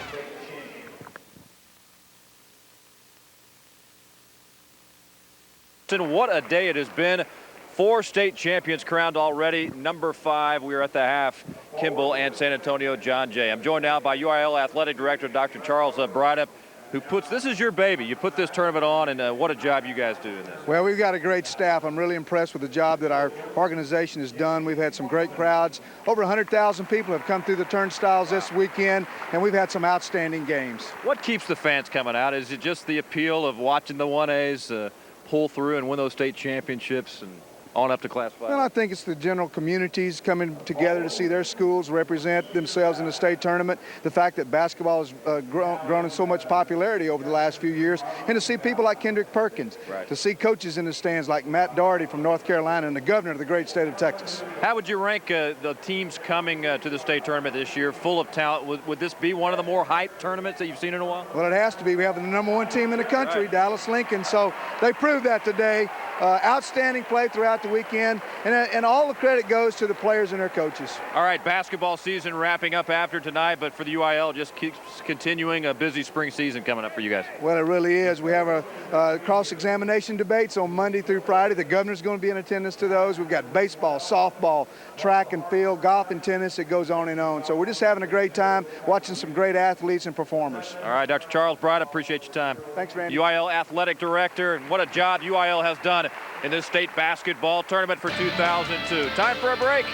What a day it has been. 4 state champions crowned already. Number 5, we are at the half. Kimball and San Antonio. John Jay. I'm joined now by UIL Athletic Director Dr. Charles Brydup, who this is your baby. You put this tournament on, and what a job you guys do in this. Well, we've got a great staff. I'm really impressed with the job that our organization has done. We've had some great crowds. Over 100,000 people have come through the turnstiles this weekend, and we've had some outstanding games. What keeps the fans coming out? Is it just the appeal of watching the 1As pull through and win those state championships and on up to Class 5? Well, I think it's the general communities coming together to see their schools represent themselves in the state tournament. The fact that basketball has grown in so much popularity over the last few years, and to see people like Kendrick Perkins, right. To see coaches in the stands like Matt Doherty from North Carolina and the governor of the great state of Texas. How would you rank the teams coming to the state tournament this year, full of talent? Would this be one of the more hyped tournaments that you've seen in a while? Well, it has to be. We have the #1 team in the country, right. Dallas Lincoln, so they proved that today. Outstanding play throughout the weekend, and all the credit goes to the players and their coaches. All right, basketball season wrapping up after tonight, but for the UIL, just keeps continuing a busy spring season coming up for you guys. Well, it really is. We have a cross-examination debates on Monday through Friday. The governor's going to be in attendance to those. We've got baseball, softball, track and field, golf and tennis. It goes on and on. So we're just having a great time watching some great athletes and performers. All right, Dr. Charles Brydup, appreciate your time. Thanks, Randy. UIL Athletic Director, and what a job UIL has done in this state basketball tournament for 2002. Time for a break.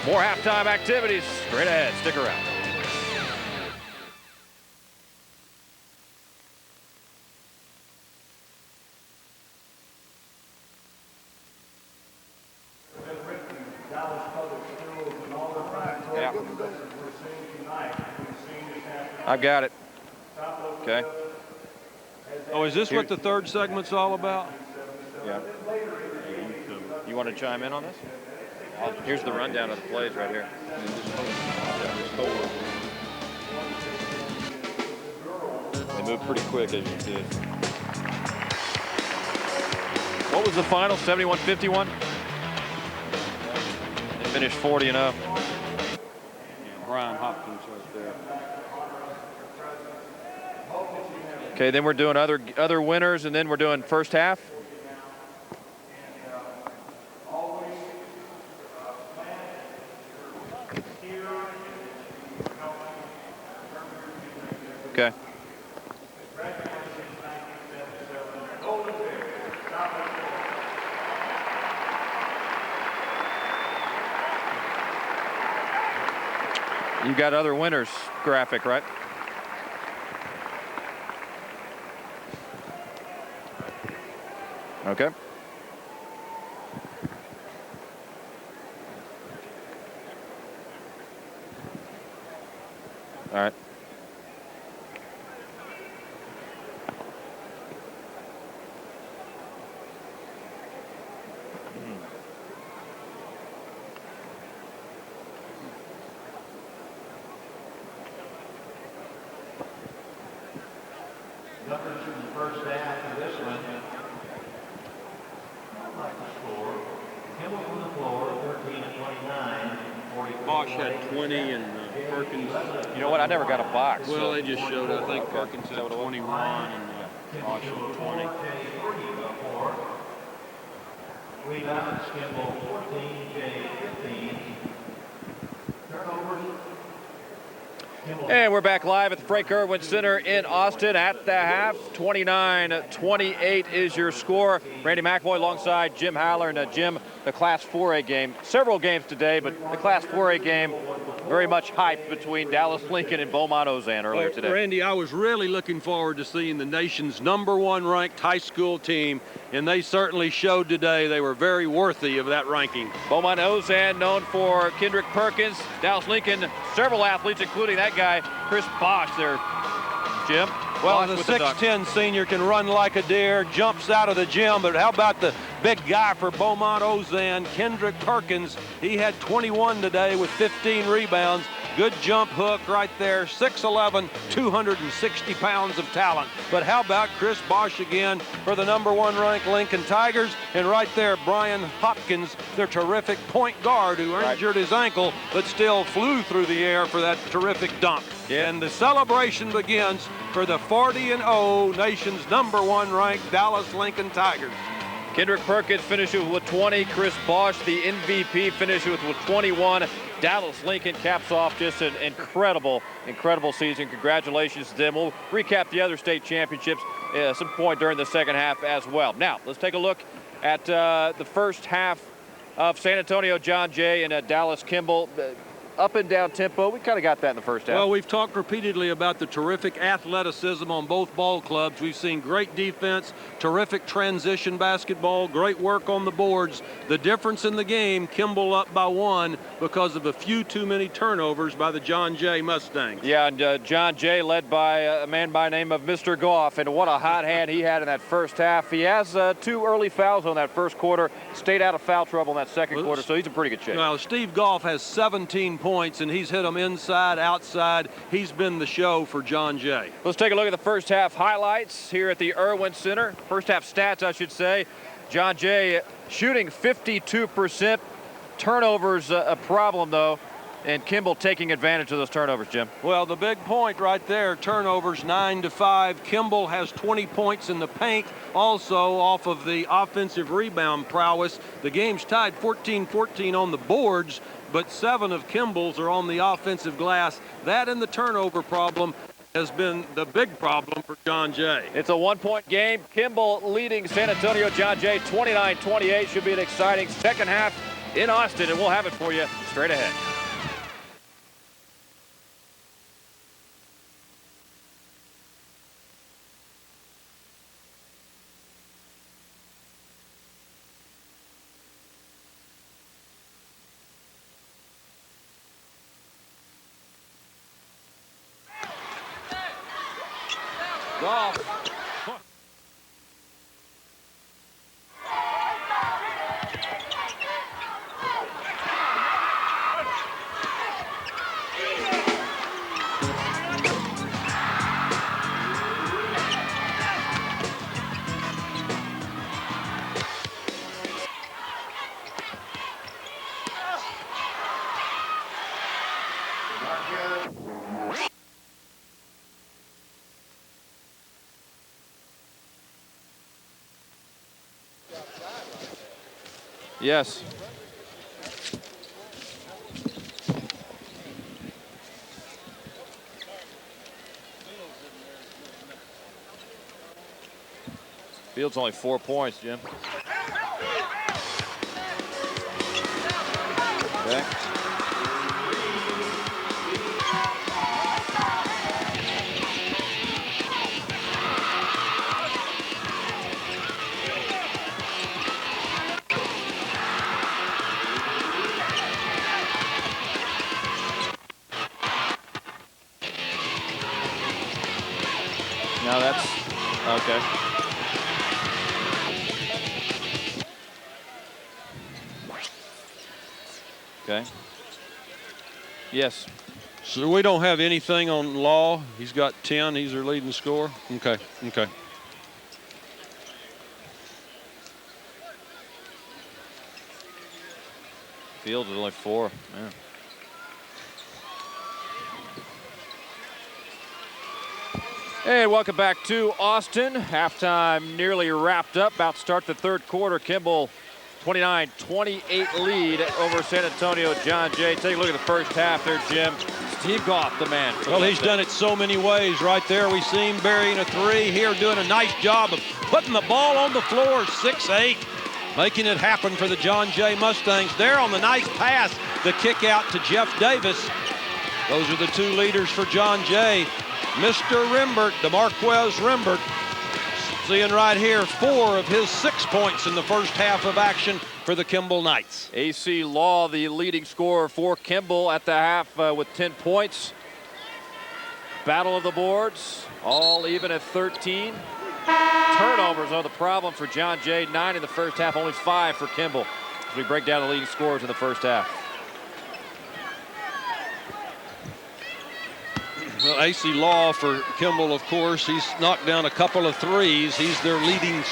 More halftime activities straight ahead. Stick around. Yeah. I've got it. Okay. Oh, is this what the third segment's all about? Yeah. You want to chime in on this? Here's the rundown of the plays right here. They move pretty quick, as you see. What was the final? 71-51? They finished 40-0. Yeah, Brian Hopkins right there. Okay, then we're doing other winners, and then we're doing first half. Okay. You got other winners graphic, right? Okay. All right. Numbers from the first half of this one. I'd like to score. Kimball from the floor, 13 and 29. Bosh had 20 and Perkins. You know what? I never got a box. Well, they just showed, I think Perkins had 21 and Bosh had 20. Rebounds, Kimball 14, Jay 15. Turnovers. And we're back live at the Frank Irwin Center in Austin at the half. 29-28 is your score. Randy McAvoy alongside Jim Haller. And Jim, the Class 4A game. Several games today, but the Class 4A game very much hyped between Dallas Lincoln and Beaumont Ozan earlier today. Randy, I was really looking forward to seeing the nation's #1 ranked high school team, and they certainly showed today they were very worthy of that ranking. Beaumont Ozan known for Kendrick, Perkins. Dallas Lincoln, several athletes, including that guy, Chris Bosh there. Jim? Well, the 6'10 senior can run like a deer, jumps out of the gym, but how about the big guy for Beaumont Ozan, Kendrick Perkins? He had 21 today with 15 rebounds. Good jump hook right there, 6'11", 260 pounds of talent. But how about Chris Bosh again for the #1 ranked Lincoln Tigers? And right there, Brian Hopkins, their terrific point guard who injured his ankle, but still flew through the air for that terrific dunk. Yeah. And the celebration begins for the 40-0 nation's #1 ranked Dallas Lincoln Tigers. Kendrick Perkins finishes with 20. Chris Bosh, the MVP, finishes with 21. Dallas Lincoln caps off just an incredible season. Congratulations to them. We'll recap the other state championships at some point during the second half as well. Now, let's take a look at the first half of San Antonio John Jay and Dallas Kimball. Up and down tempo. We kind of got that in the first half. Well, we've talked repeatedly about the terrific athleticism on both ball clubs. We've seen great defense, terrific transition basketball, great work on the boards. The difference in the game, Kimball up by 1 because of a few too many turnovers by the John Jay Mustangs. Yeah, and John Jay led by a man by the name of Mr. Goff, and what a hot hand he had in that first half. He has 2 early fouls on that first quarter, stayed out of foul trouble in that second quarter, so he's in pretty good shape. Well, Steve Goff has 17 points, and he's hit them inside, outside. He's been the show for John Jay. Let's take a look at the first half highlights here at the Irwin Center. First half stats, I should say. John Jay shooting 52%. Turnovers a problem, though, and Kimball taking advantage of those turnovers, Jim. Well, the big point right there, turnovers 9-5. Kimball has 20 points in the paint, also off of the offensive rebound prowess. The game's tied 14-14 on the boards, but 7 of Kimball's are on the offensive glass. That and the turnover problem has been the big problem for John Jay. It's a 1-point game. Kimball leading San Antonio John Jay 29-28. Should be an exciting second half in Austin, and we'll have it for you straight ahead. Goff. Yes. Fields only 4 points, Jim. Okay. Now that's okay. Okay. Yes. So we don't have anything on Law. He's got 10. He's their leading scorer. Okay. Okay. Fields is only 4. Yeah. Hey, welcome back to Austin. Halftime nearly wrapped up. About to start the third quarter. Kimball 29-28 lead over San Antonio. John Jay. Take a look at the first half there, Jim. Steve Goff, the man. Well, he's done it so many ways. Right there, we see him burying a 3. Here, doing a nice job of putting the ball on the floor. 6-8, making it happen for the John Jay Mustangs. There on the nice pass, the kick out to Jeff Davis. Those are the 2 leaders for John Jay. Mr. Rembert, DeMarquez Rembert, seeing right here 4 of his 6 points in the first half of action for the Kimball Knights. AC Law, the leading scorer for Kimball at the half with 10 points. Battle of the boards, all even at 13. Turnovers are the problem for John Jay. 9 in the first half, only 5 for Kimball. As we break down the leading scorers in the first half. Well, AC Law for Kimball, of course, he's knocked down a couple of 3s. He's their leading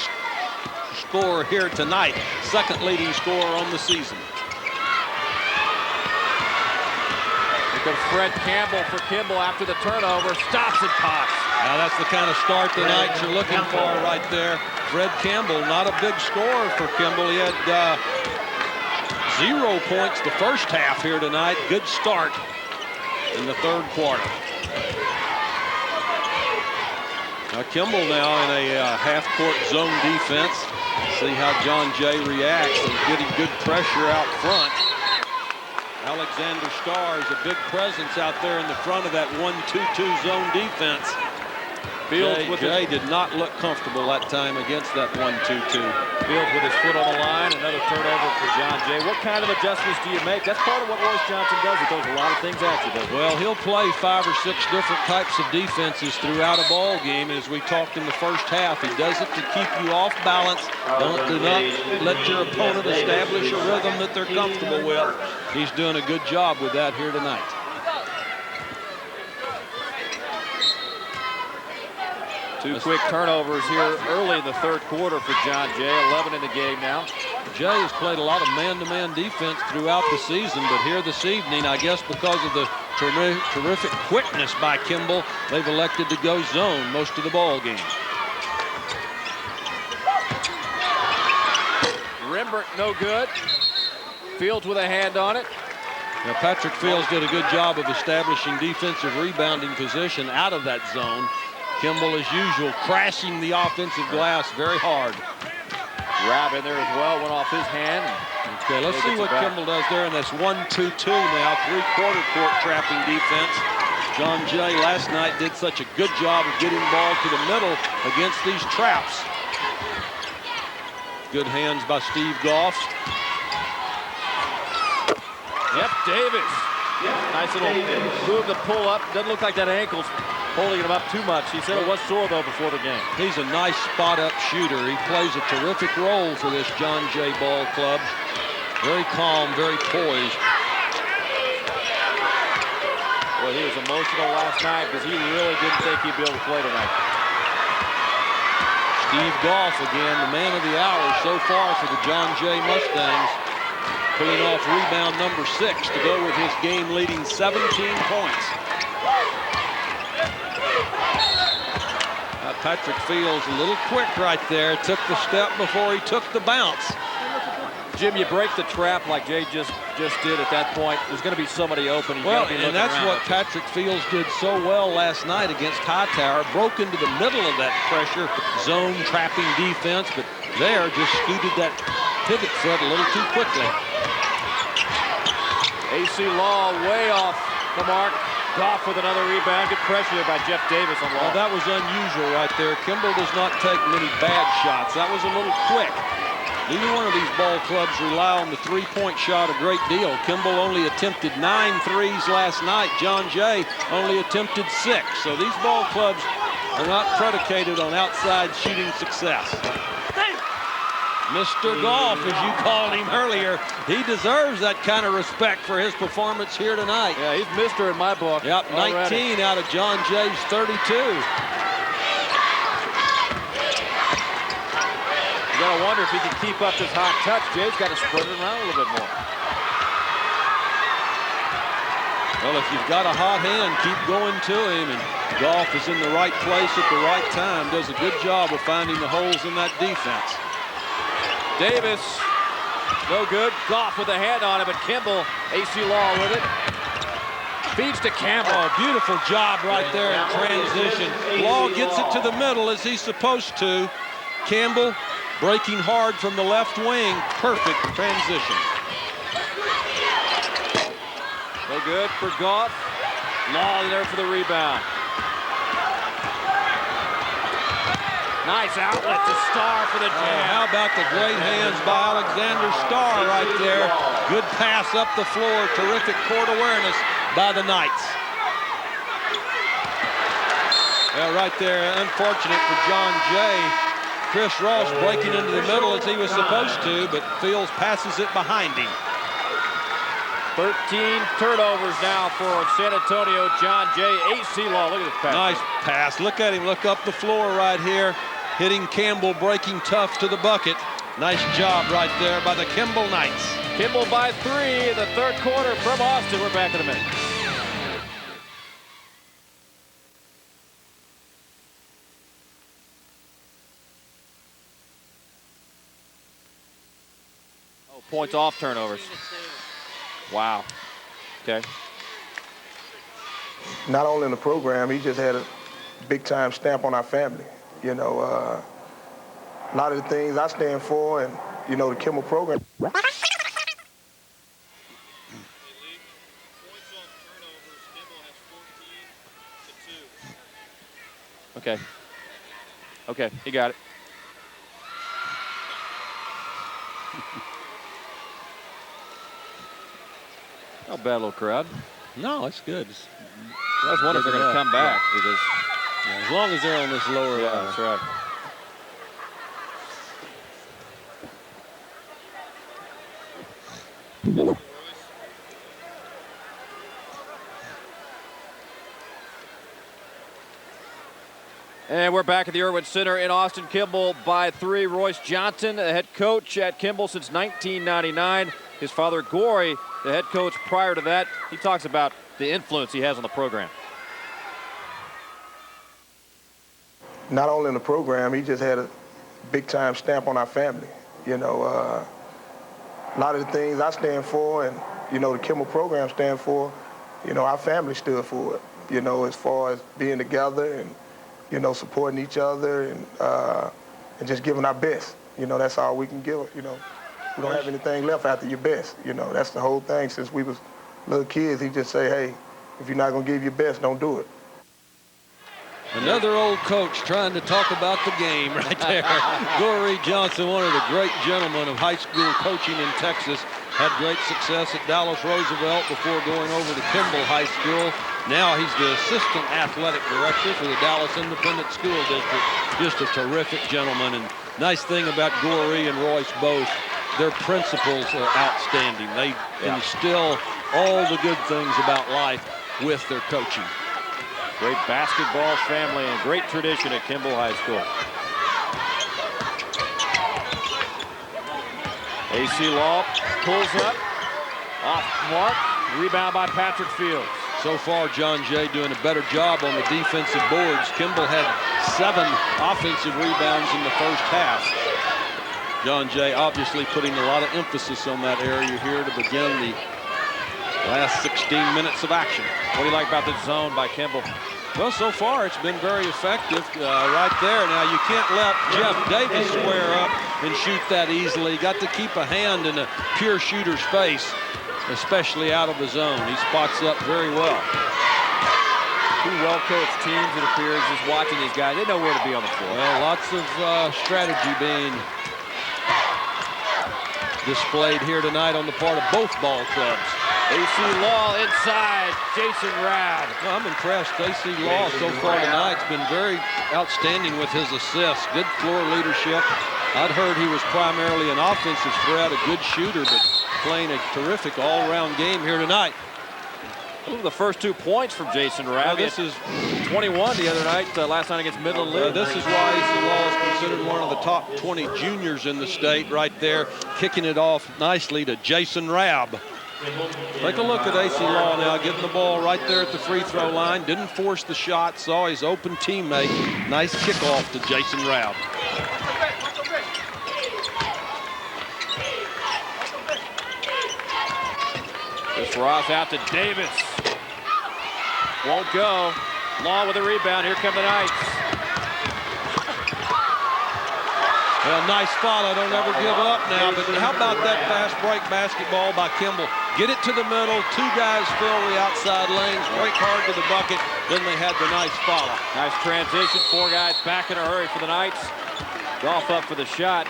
scorer here tonight. Second leading scorer on the season. Look at Fred Campbell for Kimball after the turnover. Stops and pops. Now that's the kind of start the Knights are looking for right there. Fred Campbell, not a big scorer for Kimball. He had 0 points the first half here tonight. Good start in the third quarter. Now Kimball now in a half-court zone defense. See how John Jay reacts and getting good pressure out front. Alexander Starr is a big presence out there in the front of that 1-2-2 zone defense. Jay did not look comfortable that time against that 1-2-2. Fields with his foot on the line. Another turnover for John Jay. What kind of adjustments do you make? That's part of what Royce Johnson does. He throws a lot of things at you, doesn't he? Well, he'll play 5 or 6 different types of defenses throughout a ball game. As we talked in the first half, he does it to keep you off balance. Do not let your opponent establish a rhythm that they're comfortable with. He's doing a good job with that here tonight. Two quick turnovers here early in the third quarter for John Jay. 11 in the game now. Jay has played a lot of man-to-man defense throughout the season, but here this evening, I guess because of the terrific quickness by Kimball, they've elected to go zone most of the ball game. Rembert no good. Fields with a hand on it. Now Patrick Fields did a good job of establishing defensive rebounding position out of that zone. Kimball, as usual, crashing the offensive glass very hard. Grab in there as well, went off his hand. Okay, let's see what Kimball does there in this 1-2-2 now, 3-quarter court trapping defense. John Jay last night did such a good job of getting the ball to the middle against these traps. Good hands by Steve Goff. Yep, Davis. Nice little move to pull up. Doesn't look like that ankle's holding him up too much. He said it was sore, though, before the game. He's a nice spot-up shooter. He plays a terrific role for this John Jay ball club. Very calm, very poised. Well, he was emotional last night because he really didn't think he'd be able to play tonight. Steve Goff, again, the man of the hour so far for the John Jay Mustangs. Pulling off rebound number 6 to go with his game-leading 17 points. Patrick Fields a little quick right there. Took the step before he took the bounce. Jim, you break the trap like Jay just did at that point. There's going to be somebody open. Well, and that's what Patrick Fields did so well last night against Hightower. Broke into the middle of that pressure zone trapping defense, but there just scooted that pivot foot a little too quickly. AC Law way off the mark. Goff with another rebound. Good pressure there by Jeff Davis on Law. Well, that was unusual right there. Kimball does not take many bad shots. That was a little quick. Neither one of these ball clubs rely on the three-point shot a great deal. Kimball only attempted 9 threes last night. John Jay only attempted 6. So these ball clubs are not predicated on outside shooting success. Mr. Golf, as you called him earlier, he deserves that kind of respect for his performance here tonight. Yeah, he's Mr. in my book. Yep, 19 already. out of John Jay's 32. You got to wonder if he can keep up this hot touch. Jay's got to spread it around a little bit more. Well, if you've got a hot hand, keep going to him. And Golf is in the right place at the right time. Does a good job of finding the holes in that defense. Davis, no good. Goff with a hand on it, but Kimball, AC Law with it. Feeds to Campbell. Oh, beautiful job right there in transition. Law gets it to the middle as he's supposed to. Campbell breaking hard from the left wing. Perfect transition. No good for Goff. Law there for the rebound. Nice outlet to Starr for the jam. How about the great hands by Alexander Starr right there. Good pass up the floor. Terrific court awareness by the Knights. Well, right there, unfortunate for John Jay. Chris Ross breaking into the middle as he was supposed to, but Fields passes it behind him. 13 turnovers now for San Antonio. John Jay, AC Law. Look at this pass. Nice pass. Look at him. Look up the floor right here. Hitting Campbell, breaking tough to the bucket. Nice job right there by the Kimball Knights. Kimball by 3 in the third quarter from Austin. We're back in a minute. Oh, points off turnovers. Wow. Okay. Not only in the program, he just had a big-time stamp on our family. You know, a lot of the things I stand for and, you know, the Kimball program. Okay. Okay, he got it. Not a bad little crowd. No, it's good. I was wondering if they're going to come back because as long as they're on this lower line. That's right. And we're back at the Irwin Center in Austin. Kimball by 3. Royce Johnson, the head coach at Kimball since 1999. His father, Gory, the head coach prior to that. He talks about the influence he has on the program. Not only in the program, he just had a big-time stamp on our family. You know, a lot of the things I stand for and, you know, the Kimball program stand for, you know, our family stood for it. You know, as far as being together and, you know, supporting each other and just giving our best. You know, that's all we can give, you know. We don't have anything left after your best. You know, that's the whole thing. Since we was little kids, he just say, hey, if you're not going to give your best, don't do it. Another old coach trying to talk about the game right there. Gory Johnson, one of the great gentlemen of high school coaching in Texas, had great success at Dallas Roosevelt before going over to Kimball High School. Now he's the assistant athletic director for the Dallas Independent School District. Just a terrific gentleman. And nice thing about Gory and Royce both, their principles are outstanding. They instill all the good things about life with their coaching. Great basketball family and great tradition at Kimball High School. AC Law pulls up, off mark, rebound by Patrick Fields. So far, John Jay doing a better job on the defensive boards. Kimball had 7 offensive rebounds in the first half. John Jay obviously putting a lot of emphasis on that area here to begin the last 16 minutes of action. What do you like about the zone by Kimball? Well, so far it's been very effective right there. Now, you can't let Jeff Davis square up and shoot that easily. Got to keep a hand in a pure shooter's face, especially out of the zone. He spots up very well. Two well-coached teams, it appears, just watching these guys. They know where to be on the floor. Well, lots of strategy being displayed here tonight on the part of both ball clubs. AC Law inside, Jason Rabb. Well, I'm impressed. AC Law so far tonight has been very outstanding with his assists. Good floor leadership. I'd heard he was primarily an offensive threat, a good shooter, but playing a terrific all-around game here tonight. Ooh, the first 2 points from Jason Rabb. This is 21 the other night, last night against Midland League. This is why AC Law is considered one of the top 20 juniors in the state right there, kicking it off nicely to Jason Rabb. Take a look at AC Law now, getting the ball right there at the free throw line. Didn't force the shot, saw his open teammate. Nice kickoff to Jason Rabb. This Ross out to Davis. Won't go. Law with a rebound. Here come the Knights. Well, nice follow. Don't ever give up now. But how about that fast break basketball by Kimball? Get it to the middle. 2 guys fill the outside lanes. Break hard to the bucket. Then they had the nice follow. Nice transition. 4 guys back in a hurry for the Knights. Goff up for the shot.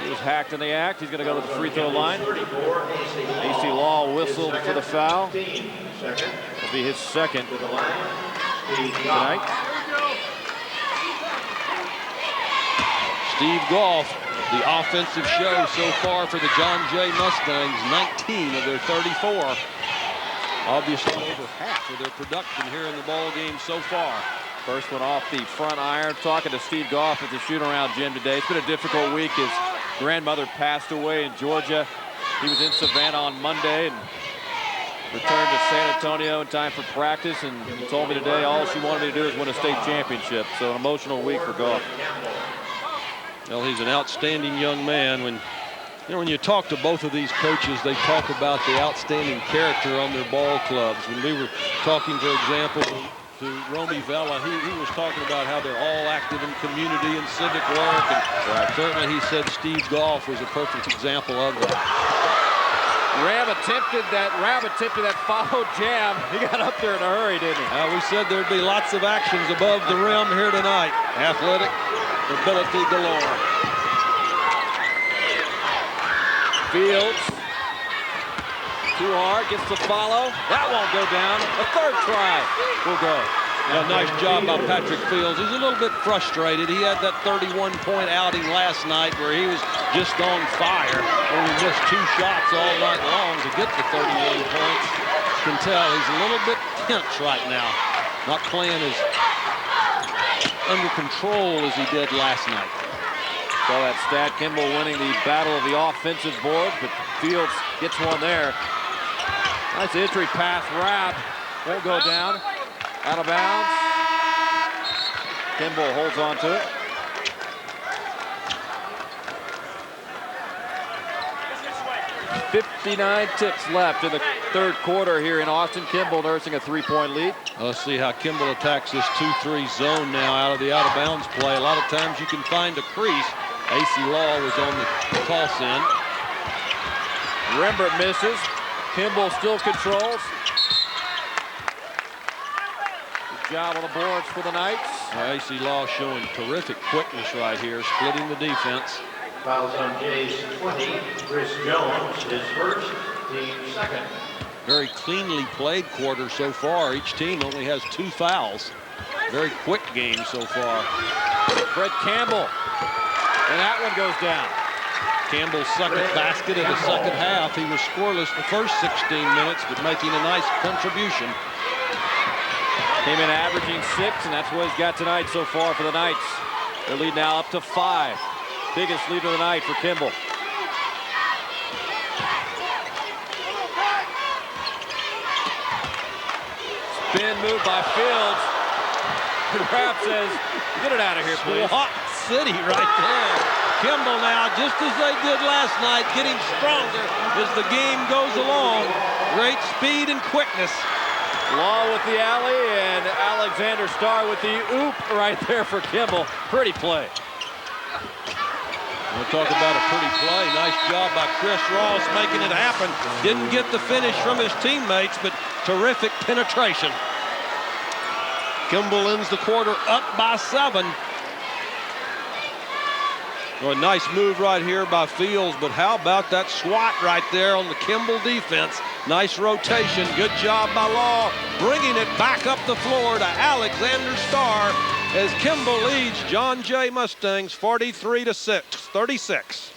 He was hacked in the act. He's going to go to the free throw line. AC Law whistled for the foul. It'll be his second tonight. Steve Goff, the offensive show so far for the John Jay Mustangs, 19 of their 34. Obviously over half of their production here in the ball game so far. First one off the front iron. Talking to Steve Goff at the shoot-around gym today. It's been a difficult week. His grandmother passed away in Georgia. He was in Savannah on Monday and returned to San Antonio in time for practice, and he told me today all she wanted me to do is win a state championship. So an emotional week for Goff. Well, he's an outstanding young man. When you talk to both of these coaches, they talk about the outstanding character on their ball clubs. When we were talking, for example, to Romy Vela, he was talking about how they're all active in community and civic work. And certainly he said Steve Goff was a perfect example of that. Rabb attempted that follow jam. He got up there in a hurry, didn't he? We said there'd be lots of actions above the rim here tonight. Athletic ability galore. Fields. Too hard, gets the follow. That won't go down. A third try will go. Yeah, nice job by Patrick Fields. He's a little bit frustrated. He had that 31-point outing last night where he was just on fire. Only missed 2 shots all night long to get the 31 points. You can tell he's a little bit tense right now. Not playing as under control as he did last night. Saw that stat. Kimball winning the battle of the offensive boards, but Fields gets one there. Nice entry pass. Rabb won't go down. Out of bounds. Kimball holds on to it. .59 ticks left in the third quarter here in Austin. Kimball nursing a 3-point lead. Let's see how Kimball attacks this 2-3 zone now out of the out-of-bounds play. A lot of times you can find a crease. AC Law was on the toss in. Rembert misses. Kimball still controls. Good job on the boards for the Knights. AC Law showing terrific quickness right here, splitting the defense. Fouls on Jay's 20. Chris Jones, his first, team second. Very cleanly played quarter so far. Each team only has 2 fouls. Very quick game so far. Fred Campbell. And that one goes down. Campbell's second basket in the second half. He was scoreless the first 16 minutes, but making a nice contribution. Came in averaging 6, and that's what he's got tonight so far for the Knights. Their lead now up to 5. Biggest lead of the night for Kimball. Spin move by Fields. Rabb says, get it out of here, please. SWAT City right there. Kimball now, just as they did last night, getting stronger as the game goes along. Great speed and quickness. Law with the alley and Alexander Starr with the oop right there for Kimball. Pretty play. We'll talk about a pretty play. Nice job by Chris Ross making it happen. Didn't get the finish from his teammates, but terrific penetration. Kimball ends the quarter up by 7. Well, a nice move right here by Fields, but how about that swat right there on the Kimball defense? Nice rotation. Good job by Law, bringing it back up the floor to Alexander Starr as Kimball leads John Jay Mustangs 43-36.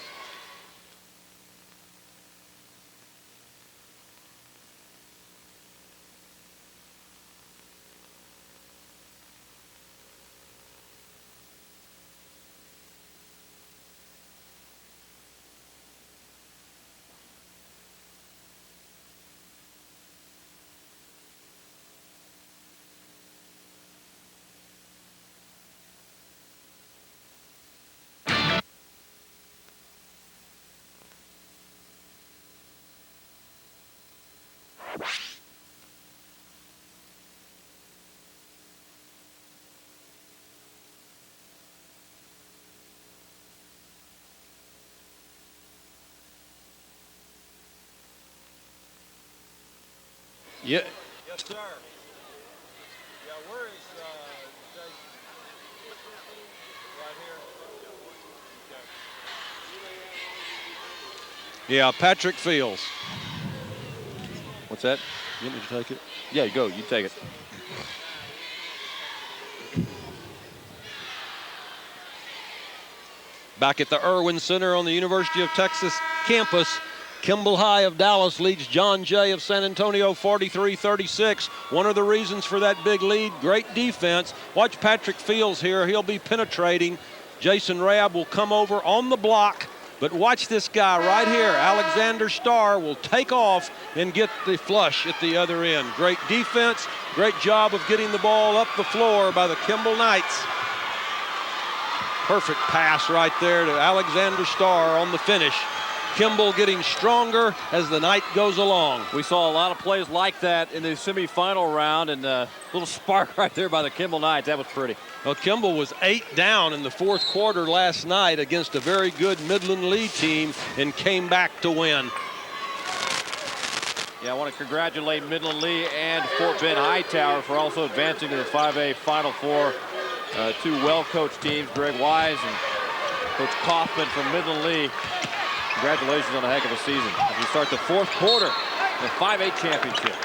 Yeah. Yes, sir. Yeah, where is Jason? Right here. Yeah, Patrick Fields. What's that? You want me to take it? Yeah, go. You take it. Back at the Irwin Center on the University of Texas campus, Kimball High of Dallas leads John Jay of San Antonio 43-36. One of the reasons for that big lead, great defense. Watch Patrick Fields here. He'll be penetrating. Jason Rabb will come over on the block. But watch this guy right here. Alexander Starr will take off and get the flush at the other end. Great defense. Great job of getting the ball up the floor by the Kimball Knights. Perfect pass right there to Alexander Starr on the finish. Kimball getting stronger as the night goes along. We saw a lot of plays like that in the semifinal round, and a little spark right there by the Kimball Knights. That was pretty. Well, Kimball was 8 down in the fourth quarter last night against a very good Midland Lee team and came back to win. Yeah, I want to congratulate Midland Lee and Fort Bend Hightower for also advancing to the 5A Final Four. Two well-coached teams, Greg Wise and Coach Kaufman from Midland Lee. Congratulations on a heck of a season as we start the fourth quarter of the 5A championship.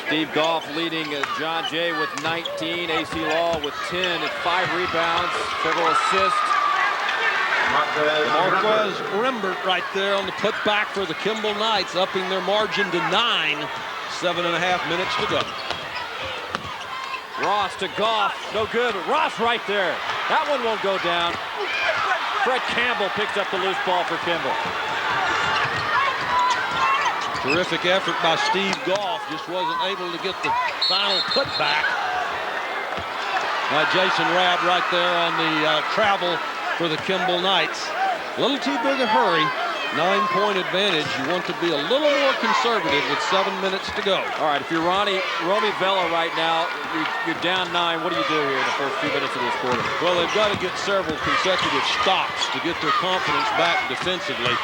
Steve Goff leading John Jay with 19, AC Law with 10 and 5 rebounds, several assists. Marquez Rembert right there on the putback for the Kimball Knights, upping their margin to 9. 7.5 minutes to go. Ross to Goff, no good. Ross right there. That one won't go down. Fred Campbell picks up the loose ball for Kimball. Terrific effort by Steve Goff, just wasn't able to get the final putback. Jason Rabb right there on the travel for the Kimball Knights. A little too big a hurry. 9-point advantage. You want to be a little more conservative with 7 minutes to go. All right, if you're Romy Vela right now, you're down 9. What do you do here in the first few minutes of this quarter? Well, they've got to get several consecutive stops to get their confidence back defensively.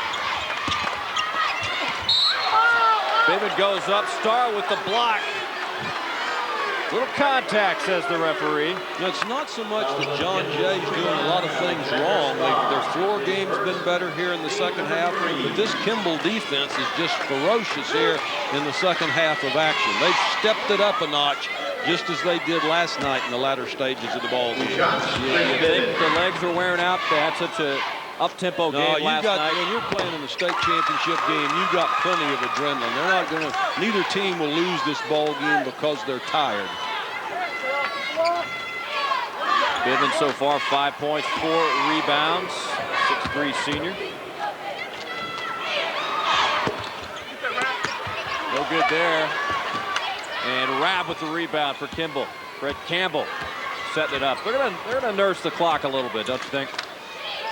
Bivin goes up, Starr with the block. Little contact, says the referee. Now, it's not so much that John Jay's doing a lot of things wrong. Their floor game's been better here in the second half, but this Kimball defense is just ferocious here in the second half of action. They've stepped it up a notch, just as they did last night in the latter stages of the ball game. You think the legs are wearing out? They had such a up-tempo game last night. When you're playing in the state championship game, you've got plenty of adrenaline. They're not going to, neither team will lose this ball game because they're tired. Bivin so far 5 points, 4 rebounds, 6'3" senior. No good there. And Rabb with the rebound for Kimball. Fred Campbell setting it up. They're gonna nurse the clock a little bit, don't you think?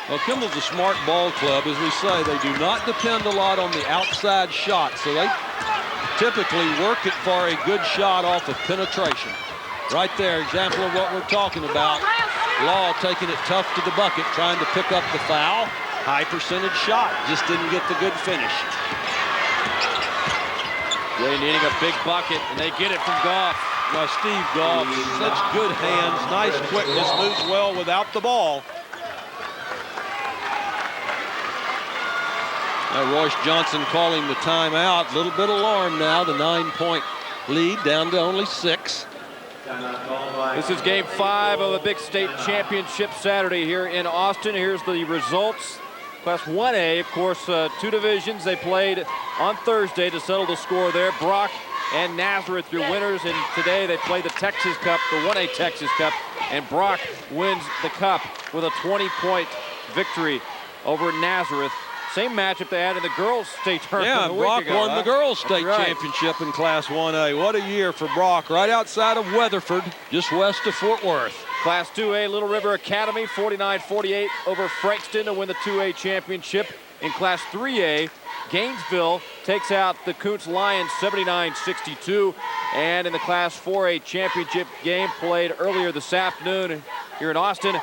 Well, Kimball's a smart ball club. As we say, they do not depend a lot on the outside shot, so they typically work it for a good shot off of penetration. Right there, example of what we're talking about. Law taking it tough to the bucket, trying to pick up the foul. High percentage shot, just didn't get the good finish. They needing a big bucket, and they get it from Goff. Now, Steve Goff, such good hands, nice quickness, moves well without the ball. Now, Royce Johnson calling the timeout. A little bit alarmed now, the 9-point lead down to only 6. This is game 5 of a big state championship Saturday here in Austin. Here's the results. Class 1A, of course, 2 divisions. They played on Thursday to settle the score there. Brock and Nazareth, your winners, and today they play the Texas Cup, the 1A Texas Cup, and Brock wins the cup with a 20-point victory over Nazareth. Same matchup they had in the girls' state tournament. Yeah, Brock won the girls' state championship in Class 1A. What a year for Brock, right outside of Weatherford, just west of Fort Worth. Class 2A, Little River Academy, 49-48 over Frankston to win the 2A championship. In Class 3A, Gainesville takes out the Koontz Lions 79-62. And in the Class 4A championship game played earlier this afternoon here in Austin,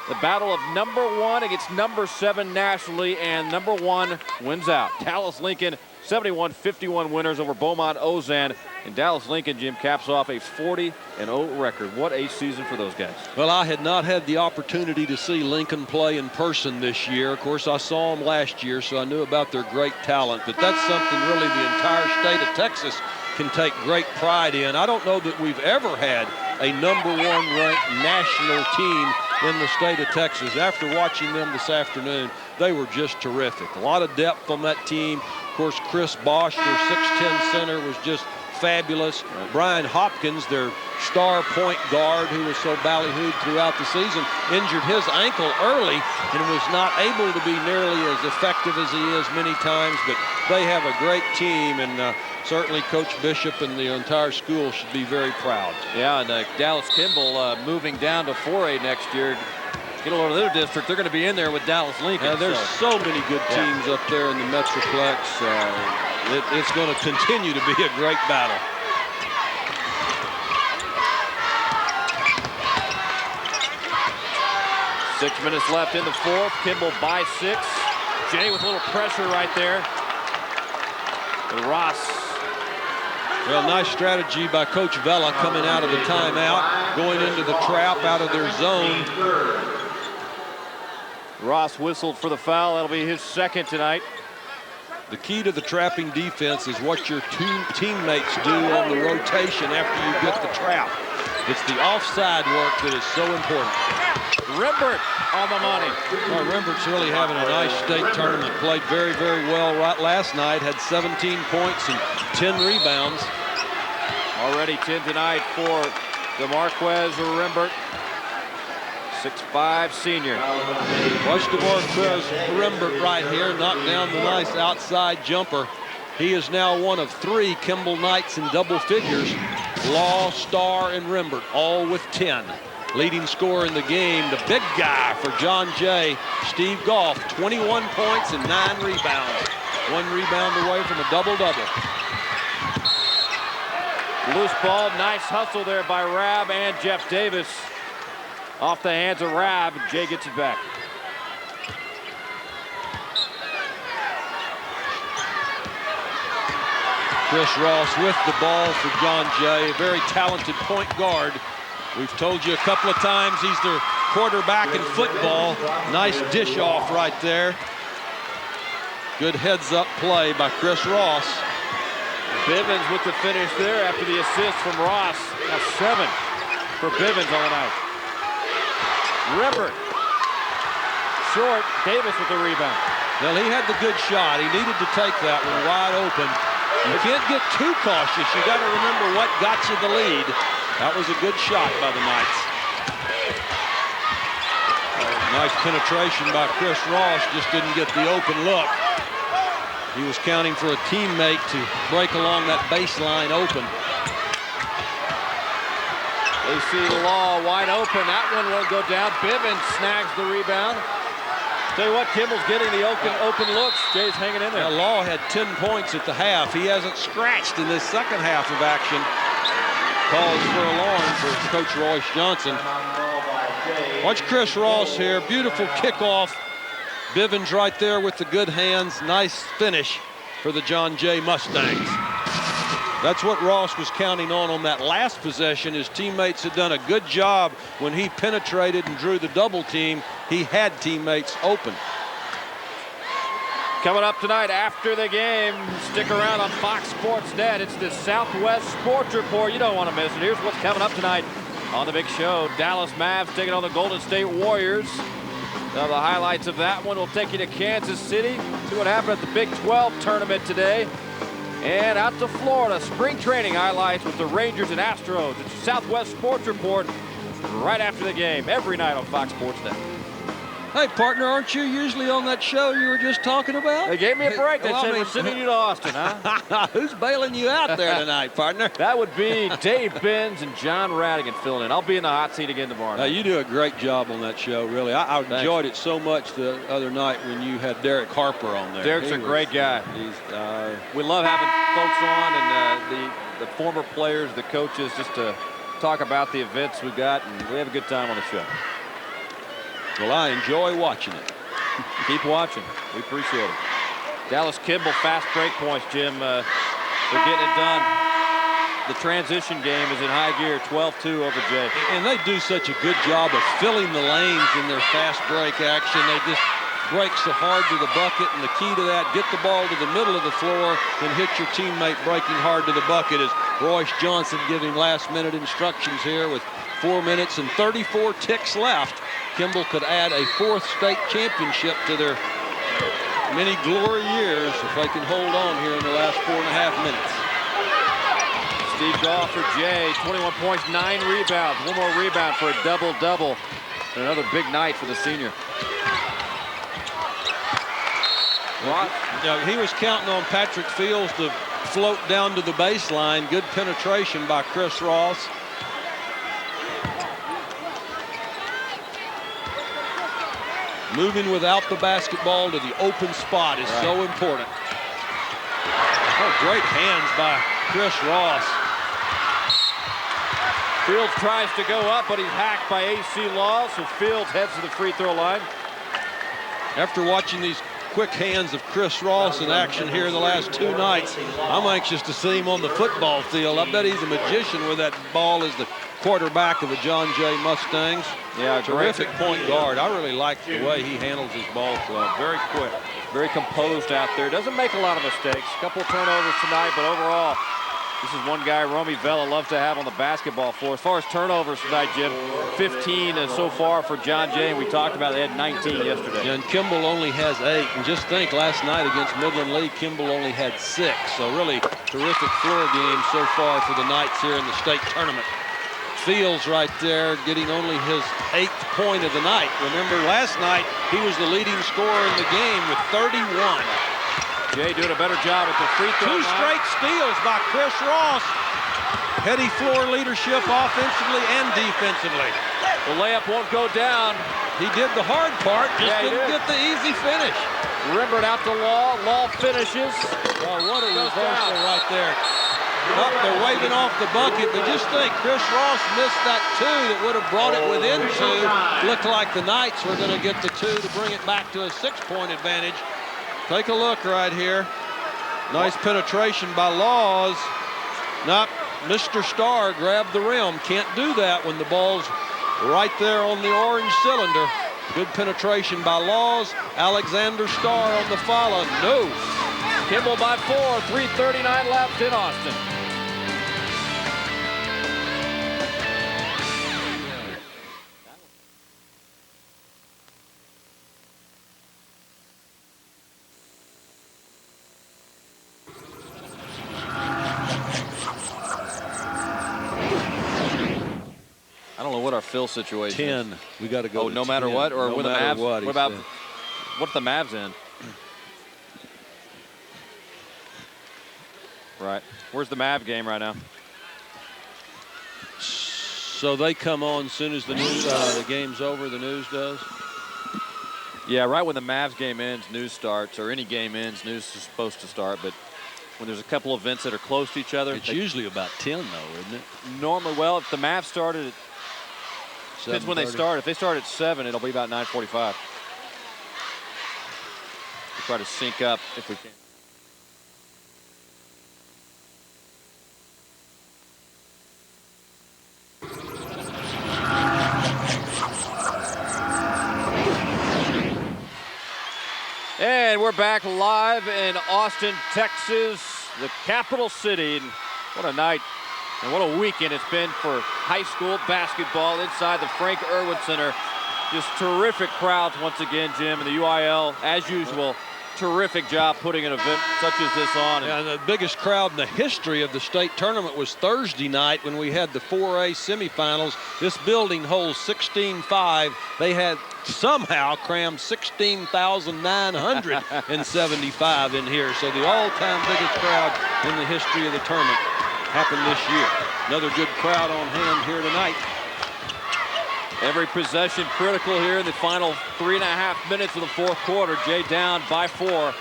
the battle of number 1 against number 7 nationally, and number 1 wins out. Dallas Lincoln 71-51 winners over Beaumont Ozan. And Dallas Lincoln, Jim, caps off a 40-0 record. What a season for those guys. Well, I had not had the opportunity to see Lincoln play in person this year. Of course, I saw them last year, so I knew about their great talent. But that's something really the entire state of Texas can take great pride in. I don't know that we've ever had a number 1 ranked national team in the state of Texas. After watching them this afternoon, they were just terrific. A lot of depth on that team. Of course, Chris Bosh, their 6'10 center, was just fabulous. Brian Hopkins, their star point guard, who was so ballyhooed throughout the season, injured his ankle early and was not able to be nearly as effective as he is many times. But they have a great team, and certainly Coach Bishop and the entire school should be very proud. Yeah, and Dallas Kimball moving down to 4A next year. Get a load of their district. They're going to be in there with Dallas Lincoln. There's so many good teams up there in the Metroplex. It's going to continue to be a great battle. Six minutes left in the 4th. Kimball by 6. Jay with a little pressure right there. And Ross. Well, nice strategy by Coach Vela coming out of the timeout, going into the trap out of their zone. Ross whistled for the foul. That'll be his 2nd tonight. The key to the trapping defense is what your teammates do on the rotation after you get the trap. It's the offside work that is so important. Rembert on the money. Well, Rembert's really having a nice state tournament. Played very, very well right last night. Had 17 points and 10 rebounds. Already 10 tonight for DeMarquez Rembert. 6'5" senior. Watch DeMarquez Rembert right here. Knocked down the nice outside jumper. He is now one of 3 Kimball Knights in double figures. Law, Starr, and Rembert, all with 10. Leading scorer in the game, the big guy for John Jay, Steve Goff, 21 points and 9 rebounds. 1 rebound away from a double-double. Loose ball, nice hustle there by Rabb and Jeff Davis. Off the hands of Rabb, Jay gets it back. Chris Ross with the ball for John Jay, a very talented point guard. We've told you a couple of times he's their quarterback in football. Nice dish off right there. Good heads-up play by Chris Ross. Bivens with the finish there after the assist from Ross. Now 7 for Bivens on the night. Rembert. Short. Davis with the rebound. Well, he had the good shot. He needed to take that one wide open. You can't get too cautious. You got to remember what got you the lead. That was a good shot by the Knights. Nice penetration by Chris Ross. Just didn't get the open look. He was counting for a teammate to break along that baseline open. AC Law wide open. That one will go down. Bivens snags the rebound. Tell you what, Kimball's getting the open looks. Jay's hanging in there. Now, Law had 10 points at the half. He hasn't scratched in this second half of action. Calls for alarm for Coach Royce Johnson. Watch Chris Ross here. Beautiful kickoff. Bivens right there with the good hands. Nice finish for the John Jay Mustangs. That's what Ross was counting on that last possession. His teammates had done a good job when he penetrated and drew the double team. He had teammates open. Coming up tonight after the game, stick around on Fox Sports Net. It's the Southwest Sports Report. You don't want to miss it. Here's what's coming up tonight on the big show. Dallas Mavs taking on the Golden State Warriors. Now the highlights of that one will take you to Kansas City. See what happened at the Big 12 tournament today. And out to Florida, spring training highlights with the Rangers and Astros. It's the Southwest Sports Report right after the game, every night on Fox Sports Net. Hey, partner, aren't you usually on that show you were just talking about? They gave me a break. They said, we're sending you to Austin, huh? Who's bailing you out there tonight, partner? That would be Dave Benz and John Radigan filling in. I'll be in the hot seat again tomorrow night. You do a great job on that show, really. I enjoyed it so much the other night when you had Derek Harper on there. Derek's a great guy. We love having folks on and the former players, the coaches, just to talk about the events we got, and we have a good time on the show. Well, I enjoy watching it. Keep watching. We appreciate it. Dallas Kimball, fast break points, Jim. They're getting it done. The transition game is in high gear, 12-2 over Jay. And they do such a good job of filling the lanes in their fast break action. They just break so hard to the bucket, and the key to that, get the ball to the middle of the floor and hit your teammate breaking hard to the bucket, is Royce Johnson giving last-minute instructions here with 4 minutes and 34 ticks left. Kimball could add a 4th state championship to their many glory years if they can hold on here in the last 4.5 minutes. Steve Goff for Jay, 21 points, 9 rebounds. One more rebound for a double-double. And another big night for the senior. He was counting on Patrick Fields to float down to the baseline. Good penetration by Chris Ross. Moving without the basketball to the open spot is so important. Oh, great hands by Chris Ross. Fields tries to go up, but he's hacked by AC Law, so Fields heads to the free throw line. After watching these quick hands of Chris Ross in action here the last 2 nights, I'm anxious to see him on the football field. I bet he's a magician with that ball as the quarterback of the John Jay Mustangs. Yeah, terrific point guard. I really like the way he handles his ball club. Very quick. Very composed out there. Doesn't make a lot of mistakes. A couple of turnovers tonight, but overall, this is one guy Romy Vela loves to have on the basketball floor. As far as turnovers tonight, Jim, 15 so far for John Jay, and we talked about they had 19 yesterday. And Kimball only has 8. And just think, last night against Midland Lee, Kimball only had 6. So really terrific floor game so far for the Knights here in the state tournament. Fields right there getting only his 8th point of the night. Remember, last night he was the leading scorer in the game with 31. Jay doing a better job at the free throw line. 2 straight steals by Chris Ross. Heady floor leadership offensively and defensively. The layup won't go down. He did the hard part, just didn't get the easy finish. Rimbert out to Law. Law finishes. Oh, what a reversal right there. Oh, they're waving off the bucket, but just think, Chris Ross missed that 2 that would have brought it within 2. Looked like the Knights were going to get the 2 to bring it back to a 6-point advantage. Take a look right here. Nice penetration by Laws. Nope, Mr. Starr grabbed the rim. Can't do that when the ball's right there on the orange cylinder. Good penetration by Laws. Alexander Starr on the follow. No. Kimball by 4, 3:39 left in Austin. I don't know what our fill situation 10. is. We got to go. Oh, no matter what, or no with the matter Mavs? What about what's the Mavs in? Right. Where's the Mav game right now? So they come on as soon as the news, the game's over, the news does? Yeah, right when the Mavs game ends, news starts, or any game ends, news is supposed to start. But when there's a couple of events that are close to each other. It's usually about 10, though, isn't it? Normally, well, if the Mavs started at, depends when they start. If they start at 7, it'll be about 9:45. We'll try to sync up if we can. And we're back live in Austin, Texas, the capital city. And what a night and what a weekend it's been for high school basketball inside the Frank Irwin Center. Just terrific crowds once again, Jim, and the UIL, as usual, terrific job putting an event such as this on. Yeah, and the biggest crowd in the history of the state tournament was Thursday night when we had the 4A semifinals. This building holds 16,500. They had somehow crammed 16,975 in here. So the all-time biggest crowd in the history of the tournament happened this year. Another good crowd on hand here tonight. Every possession critical here in the final 3.5 minutes of the fourth quarter. Jay down by 4.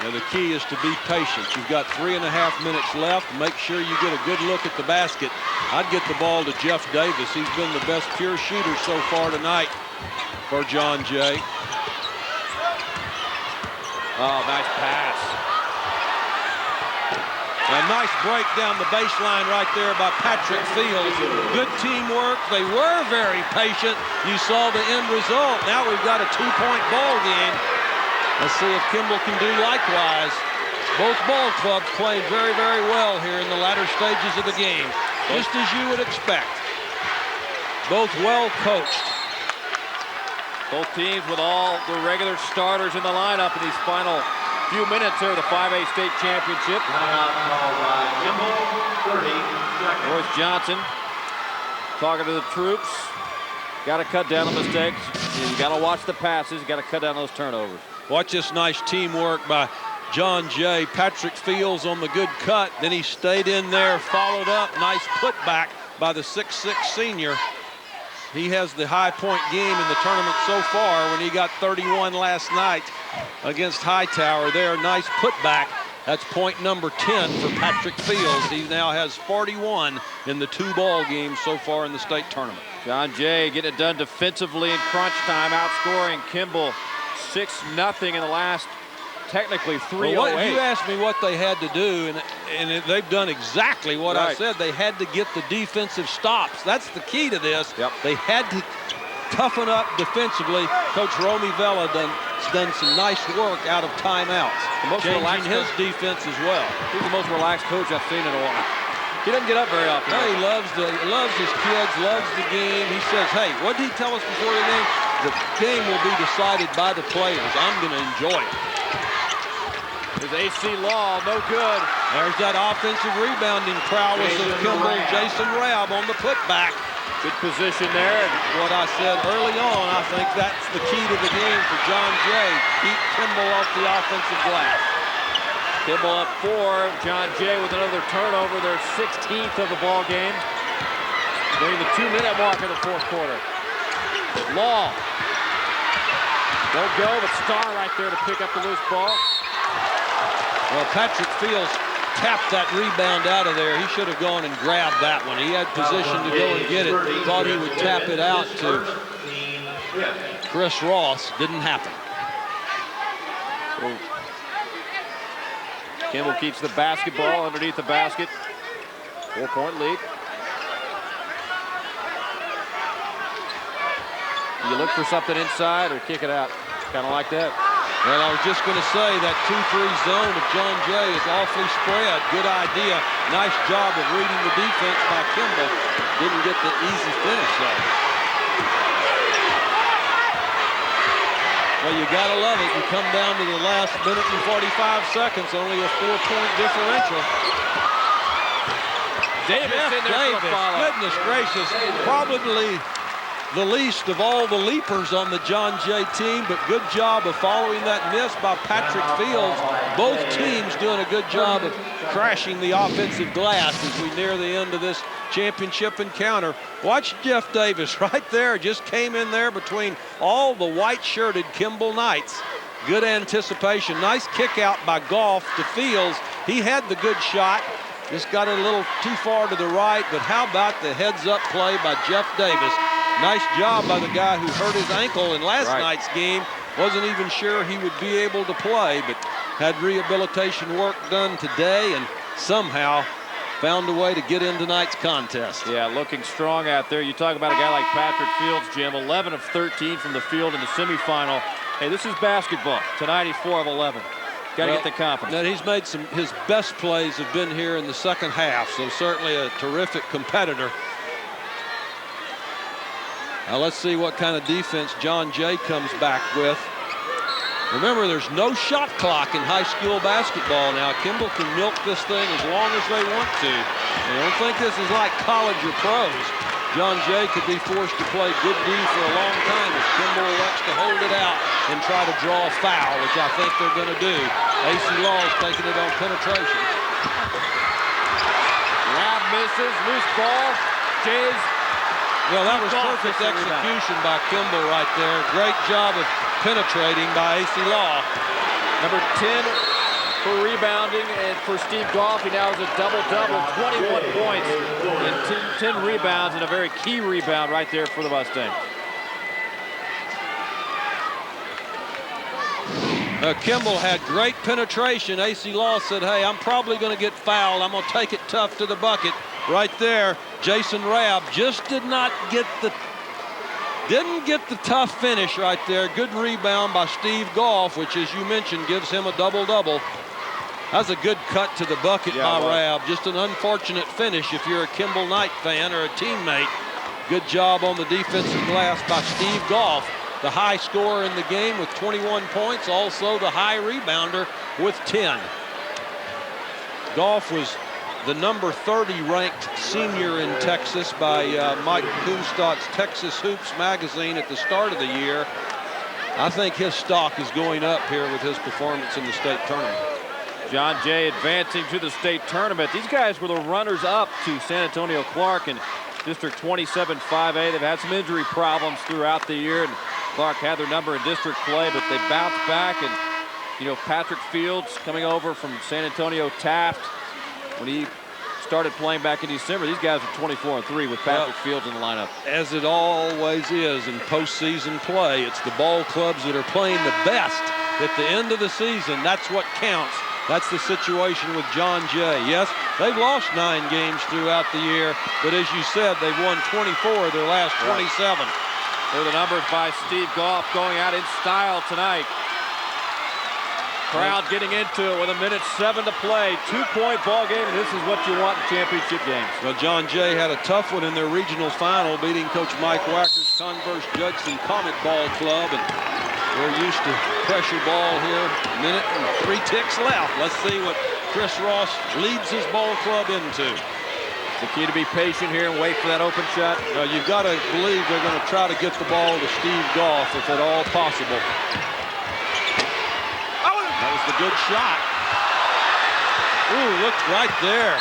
Now the key is to be patient. You've got 3.5 minutes left. Make sure you get a good look at the basket. I'd get the ball to Jeff Davis. He's been the best pure shooter so far tonight for John Jay. Oh, nice pass. A nice break down the baseline right there by Patrick Fields. Good teamwork. They were very patient. You saw the end result. Now we've got a 2-point ball game. Let's see if Kimball can do likewise. Both ball clubs played very, very well here in the latter stages of the game, just as you would expect. Both well coached. Both teams with all the regular starters in the lineup in these final few minutes here of the 5A state championship. Royce Johnson talking to the troops. Got to cut down the mistakes. You got to watch the passes. You got to cut down those turnovers. Watch this nice teamwork by John Jay. Patrick Fields on the good cut. Then he stayed in there, followed up. Nice putback by the 6'6" senior. He has the high point game in the tournament so far when he got 31 last night against Hightower there. Nice putback. That's point number 10 for Patrick Fields. He now has 41 in the 2 ball games so far in the state tournament. John Jay getting it done defensively in crunch time, outscoring Kimball 6-0 in the last, technically 3-0. Well, you asked me what they had to do, and they've done exactly what I said. They had to get the defensive stops. That's the key to this. Yep. They had to toughen up defensively. Coach Romy Vela has done some nice work out of timeouts, changing his defense as well. He's the most relaxed coach I've seen in a while. He doesn't get up very often. No, he loves his kids, loves the game. He says, hey, what did he tell us before the game? The game will be decided by the players. I'm going to enjoy it. His AC Law, no good. There's that offensive rebounding prowess of Kimball. Jason Rabb on the putback. Good position there. What I said early on, I think that's the key to the game for John Jay. Keep Kimball off the offensive glass. Kimball up 4. John Jay with another turnover, their 16th of the ball game. During the 2-minute mark of the fourth quarter. Law. Don't go, but Starr right there to pick up the loose ball. Well, Patrick Fields tapped that rebound out of there. He should have gone and grabbed that one. He had position to go and get it. Thought he would tap it out to Chris Ross. Didn't happen. So Kimball keeps the basketball underneath the basket. 4-point lead. Do you look for something inside or kick it out? Kind of like that. Well, I was just going to say that 2-3 zone of John Jay is awfully spread. Good idea. Nice job of reading the defense by Kimball. Didn't get the easy finish, though. Well, you got to love it. You come down to the last minute and 45 seconds, only a 4-point differential. Davis in there for the follow. Goodness gracious. Probably the least of all the leapers on the John Jay team, but good job of following that miss by Patrick Fields. Both teams doing a good job of crashing the offensive glass as we near the end of this championship encounter. Watch Jeff Davis right there, just came in there between all the white-shirted Kimball Knights. Good anticipation. Nice kick out by Goff to Fields. He had the good shot, just got it a little too far to the right, but how about the heads-up play by Jeff Davis? Nice job by the guy who hurt his ankle in last night's game. Wasn't even sure he would be able to play, but had rehabilitation work done today and somehow found a way to get in tonight's contest. Yeah, looking strong out there. You talk about a guy like Patrick Fields, Jim, 11 of 13 from the field in the semifinal. Hey, this is basketball. Tonight he's 4 of 11. Got to get the confidence. Now he's made his best plays have been here in the second half, so certainly a terrific competitor. Now let's see what kind of defense John Jay comes back with. Remember, there's no shot clock in high school basketball now. Kimball can milk this thing as long as they want to. I don't think this is like college or pros. John Jay could be forced to play good D for a long time if Kimball elects to hold it out and try to draw a foul, which I think they're going to do. AC Law is taking it on penetration. Lob misses, loose ball. Jay's. Well, that was perfect execution by Kimball right there. Great job of penetrating by AC Law. Number 10 for rebounding, and for Steve Goff, he now has a double-double, 21 points and 10 rebounds, and a very key rebound right there for the Mustangs. Kimball had great penetration. AC Law said, hey, I'm probably going to get fouled. I'm going to take it tough to the bucket. Right there, Jason Rabb just didn't get the tough finish right there. Good rebound by Steve Goff, which, as you mentioned, gives him a double-double. That's a good cut to the bucket by Rabb. Just an unfortunate finish if you're a Kimball Knight fan or a teammate. Good job on the defensive glass by Steve Goff, the high scorer in the game with 21 points, also the high rebounder with 10. Goff was the number 30 ranked senior in Texas by Mike Kuhnstadt's Texas Hoops magazine at the start of the year. I think his stock is going up here with his performance in the state tournament. John Jay advancing to the state tournament. These guys were the runners-up to San Antonio Clark in District 27-5A. They've had some injury problems throughout the year, and Clark had their number in district play, but they bounced back. And, you know, Patrick Fields coming over from San Antonio Taft, when he started playing back in December, these guys are 24-3 with Patrick Fields in the lineup. As it always is in postseason play, it's the ball clubs that are playing the best at the end of the season. That's what counts. That's the situation with John Jay. Yes, they've lost 9 games throughout the year, but as you said, they've won 24 of their last 27. There are the numbers by Steve Goff going out in style tonight. Crowd getting into it with 1:07 to play. 2-point ball game, and this is what you want in championship games. Well, John Jay had a tough one in their regional final, beating Coach Mike Wacker's Converse Judson Comet Ball Club, and we're used to pressure ball here. 1 minute and 3 ticks left. Let's see what Chris Ross leads his ball club into. The key to be patient here and wait for that open shot. You've got to believe they're going to try to get the ball to Steve Goff if at all possible. That was the good shot. Ooh, look right there.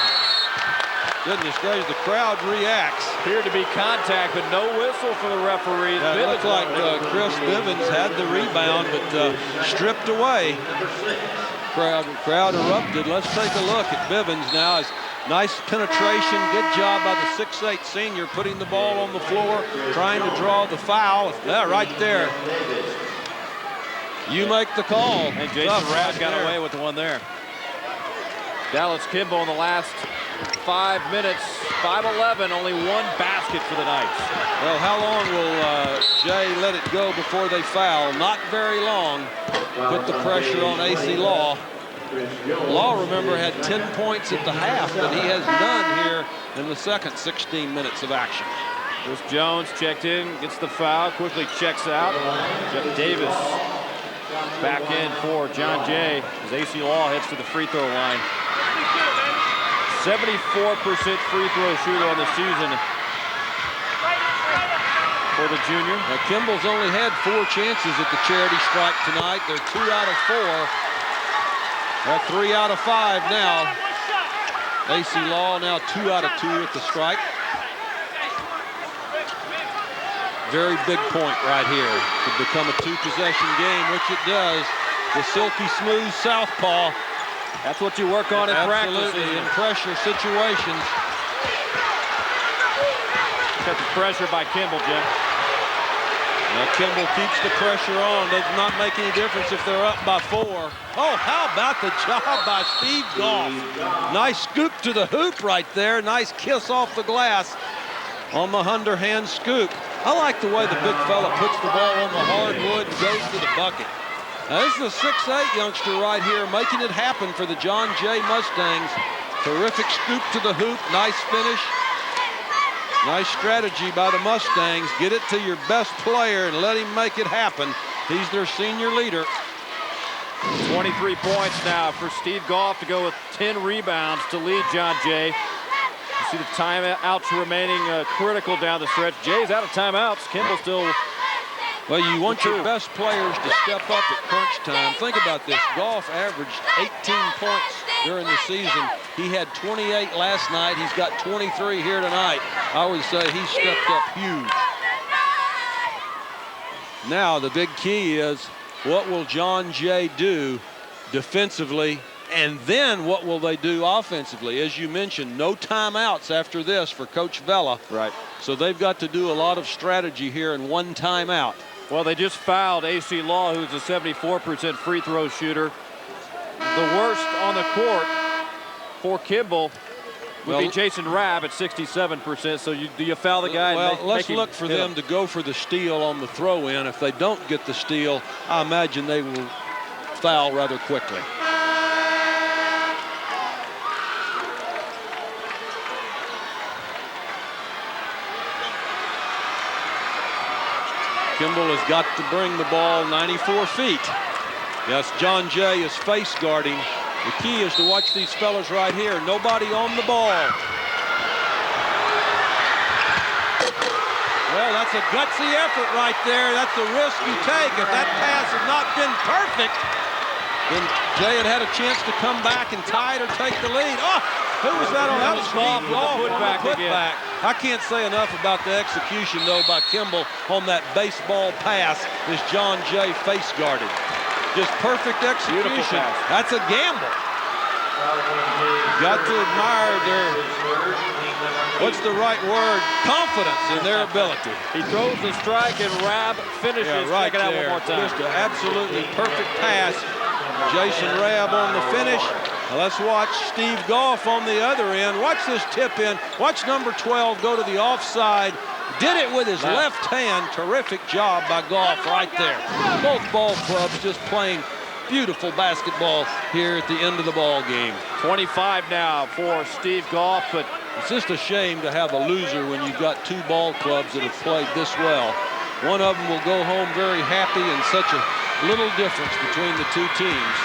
Goodness gracious, the crowd reacts. Appeared to be contact, but no whistle for the referee. Yeah, it looked like Chris Bivens had the rebound, but stripped away. Crowd erupted. Let's take a look at Bivens now. Nice penetration. Good job by the 6'8" senior, putting the ball on the floor, trying to draw the foul. Yeah, right there. You make the call. And Jason Rabb got away with the one there. Dallas Kimball in the last 5 minutes, 5-11, only 1 basket for the Knights. Well, how long will Jay let it go before they foul? Not very long. Put the pressure on AC Law. Law, remember, had 10 points at the half, but he has none here in the second 16 minutes of action. Chris Jones checked in, gets the foul, quickly checks out. Jeff Davis back in for John Jay as AC Law heads to the free throw line. 74% free throw shooter on the season for the junior. Now, Kimball's only had 4 chances at the charity stripe tonight. They're 2 out of 4. They're 3 out of 5 now. AC Law now 2 out of 2 at the strike. Very big point right here. Could become a 2-possession game, which it does. The silky smooth southpaw. That's what you work on in practice. Absolutely, in pressure situations. Got the pressure by Kimball, Jim. Now Kimball keeps the pressure on. Does not make any difference if they're up by 4. Oh, how about the job by Steve Goff? Nice scoop to the hoop right there. Nice kiss off the glass on the underhand scoop. I like the way the big fella puts the ball on the hardwood and goes to the bucket. Now, this is a 6'8" youngster right here making it happen for the John Jay Mustangs. Terrific scoop to the hoop. Nice finish. Nice strategy by the Mustangs. Get it to your best player and let him make it happen. He's their senior leader. 23 points now for Steve Goff to go with 10 rebounds to lead John Jay. You see the timeouts remaining critical down the stretch. Jay's out of timeouts. Kimball still. Well, you want your best players to step up at crunch time. Think about this. Goff averaged 18 points during the season. He had 28 last night. He's got 23 here tonight. I always say he stepped up huge. Now the big key is, what will John Jay do defensively, and then what will they do offensively? As you mentioned, no timeouts after this for Coach Vela. Right. So they've got to do a lot of strategy here in one timeout. Well, they just fouled AC Law, who's a 74% free throw shooter. The worst on the court for Kimball would be Jason Rabb at 67%. So do you foul the guy? Well, let's look for them to go for the steal on the throw-in. If they don't get the steal, I imagine they will foul rather quickly. Kimball has got to bring the ball 94 feet. Yes, John Jay is face guarding. The key is to watch these fellas right here. Nobody on the ball. Well, that's a gutsy effort right there. That's the risk you take. If that pass had not been perfect, then Jay had a chance to come back and tie it or take the lead. Oh, who was that on? That was Steve Goff on the putback. I can't say enough about the execution, though, by Kimball on that baseball pass as John Jay face guarded. Just perfect execution. That's a gamble. Got to admire their, what's the right word, confidence in their ability. He throws the strike and Rabb finishes. Yeah, right. Check it out one more time. Just an absolutely perfect pass. Jason Rabb on the finish. Now let's watch Steve Goff on the other end. Watch this tip in. Watch number 12 go to the offside. Did it with his left hand. Terrific job by Goff right there. Both ball clubs just playing beautiful basketball here at the end of the ball game. 25 now for Steve Goff, but it's just a shame to have a loser when you've got two ball clubs that have played this well. One of them will go home very happy, and such a little difference between the two teams.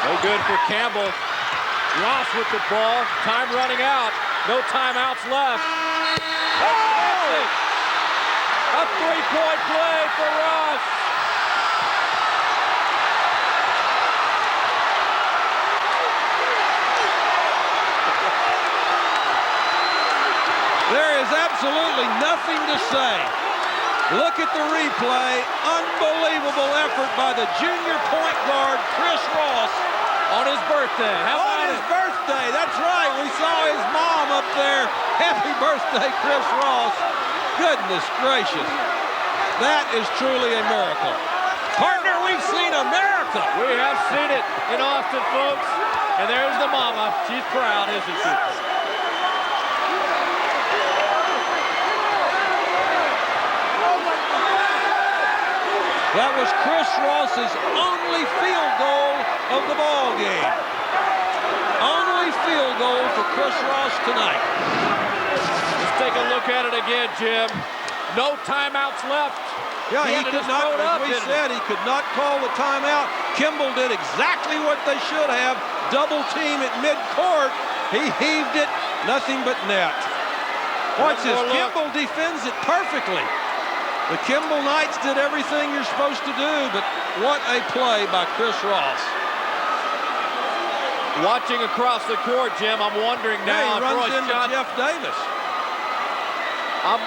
No good for Campbell. Ross with the ball. Time running out. No timeouts left. Oh! A three-point play for Ross. There is absolutely nothing to say. Look at the replay. Unbelievable effort by the junior point guard, Chris Ross. On his birthday. On his birthday, that's right. We saw his mom up there. Happy birthday, Chris Ross. Goodness gracious. That is truly a miracle. Partner, we've seen a miracle. We have seen it in Austin, folks. And there's the mama. She's proud, isn't she? That was Chris Ross's only field goal of the ball game. Only field goal for Chris Ross tonight. Let's take a look at it again, Jim. No timeouts left. Yeah, he could not, as we said, he could not call the timeout. Kimball did exactly what they should have. Double team at midcourt. He heaved it, nothing but net. Watch this, Kimball defends it perfectly. The Kimball Knights did everything you're supposed to do, but what a play by Chris Ross. Watching across the court, Jim, I'm wondering now he runs into Jeff Davis. I'm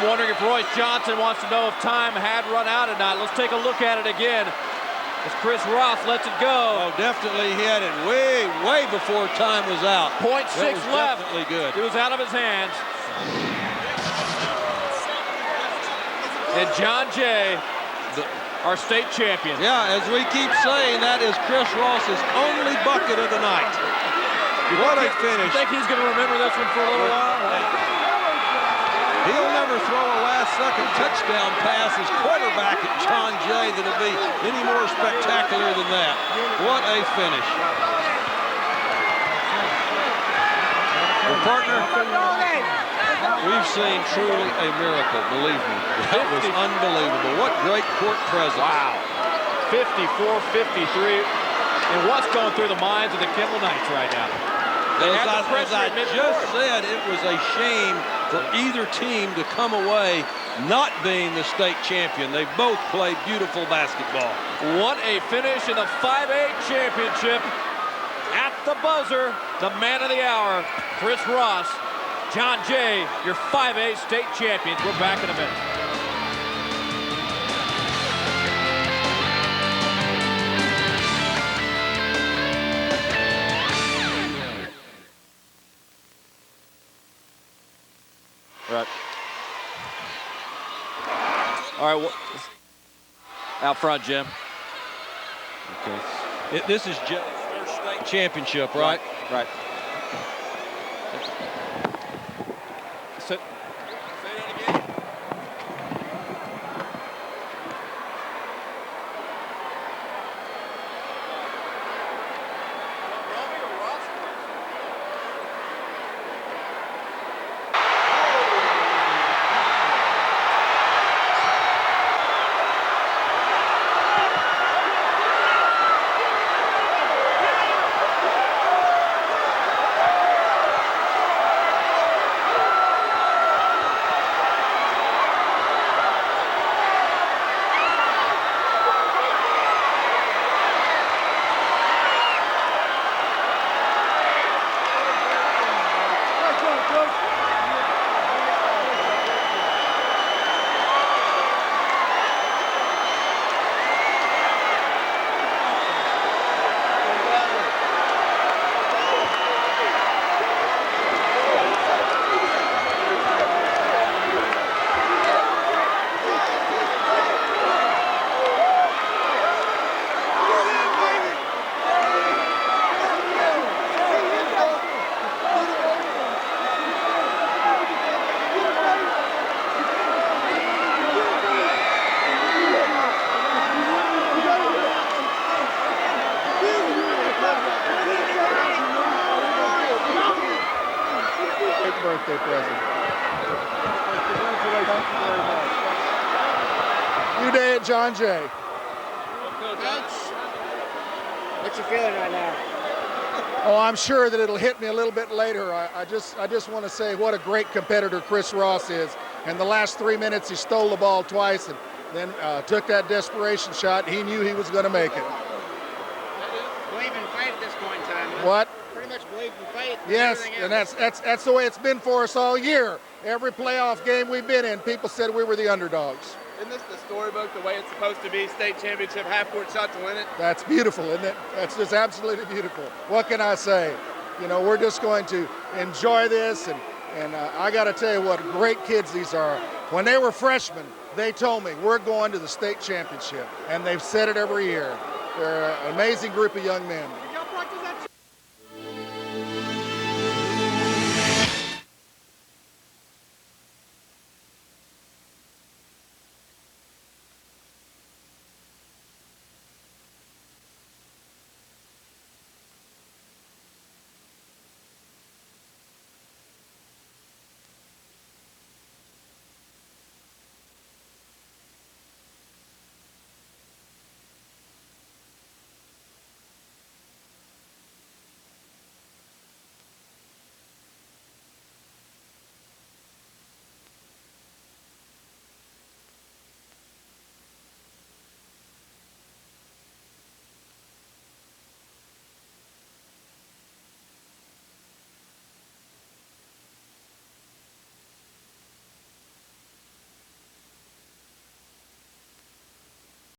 wondering if Royce Johnson wants to know if time had run out or not. Let's take a look at it again as Chris Ross lets it go. Oh, definitely he had it way before time was out. 0.6 left. Definitely good. It was out of his hands. And John Jay, our state champion. Yeah, as we keep saying, that is Chris Ross's only bucket of the night. What a finish. You think he's going to remember this one for a little while? He'll never throw a last-second touchdown pass as quarterback at John Jay that'll be any more spectacular than that. What a finish. Well, partner, we've seen truly a miracle, believe me. That was unbelievable. What great court presence. Wow. 54-53. And what's going through the minds of the Kimball Knights right now? As I just said, it was a shame for either team to come away not being the state champion. They both played beautiful basketball. What a finish in the 5A championship. At the buzzer, the man of the hour, Chris Ross. John Jay, your 5A state champions. We're back in a minute. Right. All right. Out front, Jim. Okay. This is Jeff's first state championship, right? Right. Sit. Birthday present. New day at John Jay. What's your feeling right now? Oh, I'm sure that it'll hit me a little bit later. I just want to say what a great competitor Chris Ross is. And the last 3 minutes, he stole the ball twice and then took that desperation shot. He knew he was going to make it. Believe in faith at this point in time. Huh? What? Pretty much believe in faith. Yes, and that's the way it's been for us all year. Every playoff game we've been in, people said we were the underdogs. Isn't this the storybook, the way it's supposed to be, state championship, half-court shot to win it? That's beautiful, isn't it? That's just absolutely beautiful. What can I say? You know, we're just going to enjoy this, and I got to tell you what great kids these are. When they were freshmen, they told me, we're going to the state championship, and they've said it every year. They're an amazing group of young men.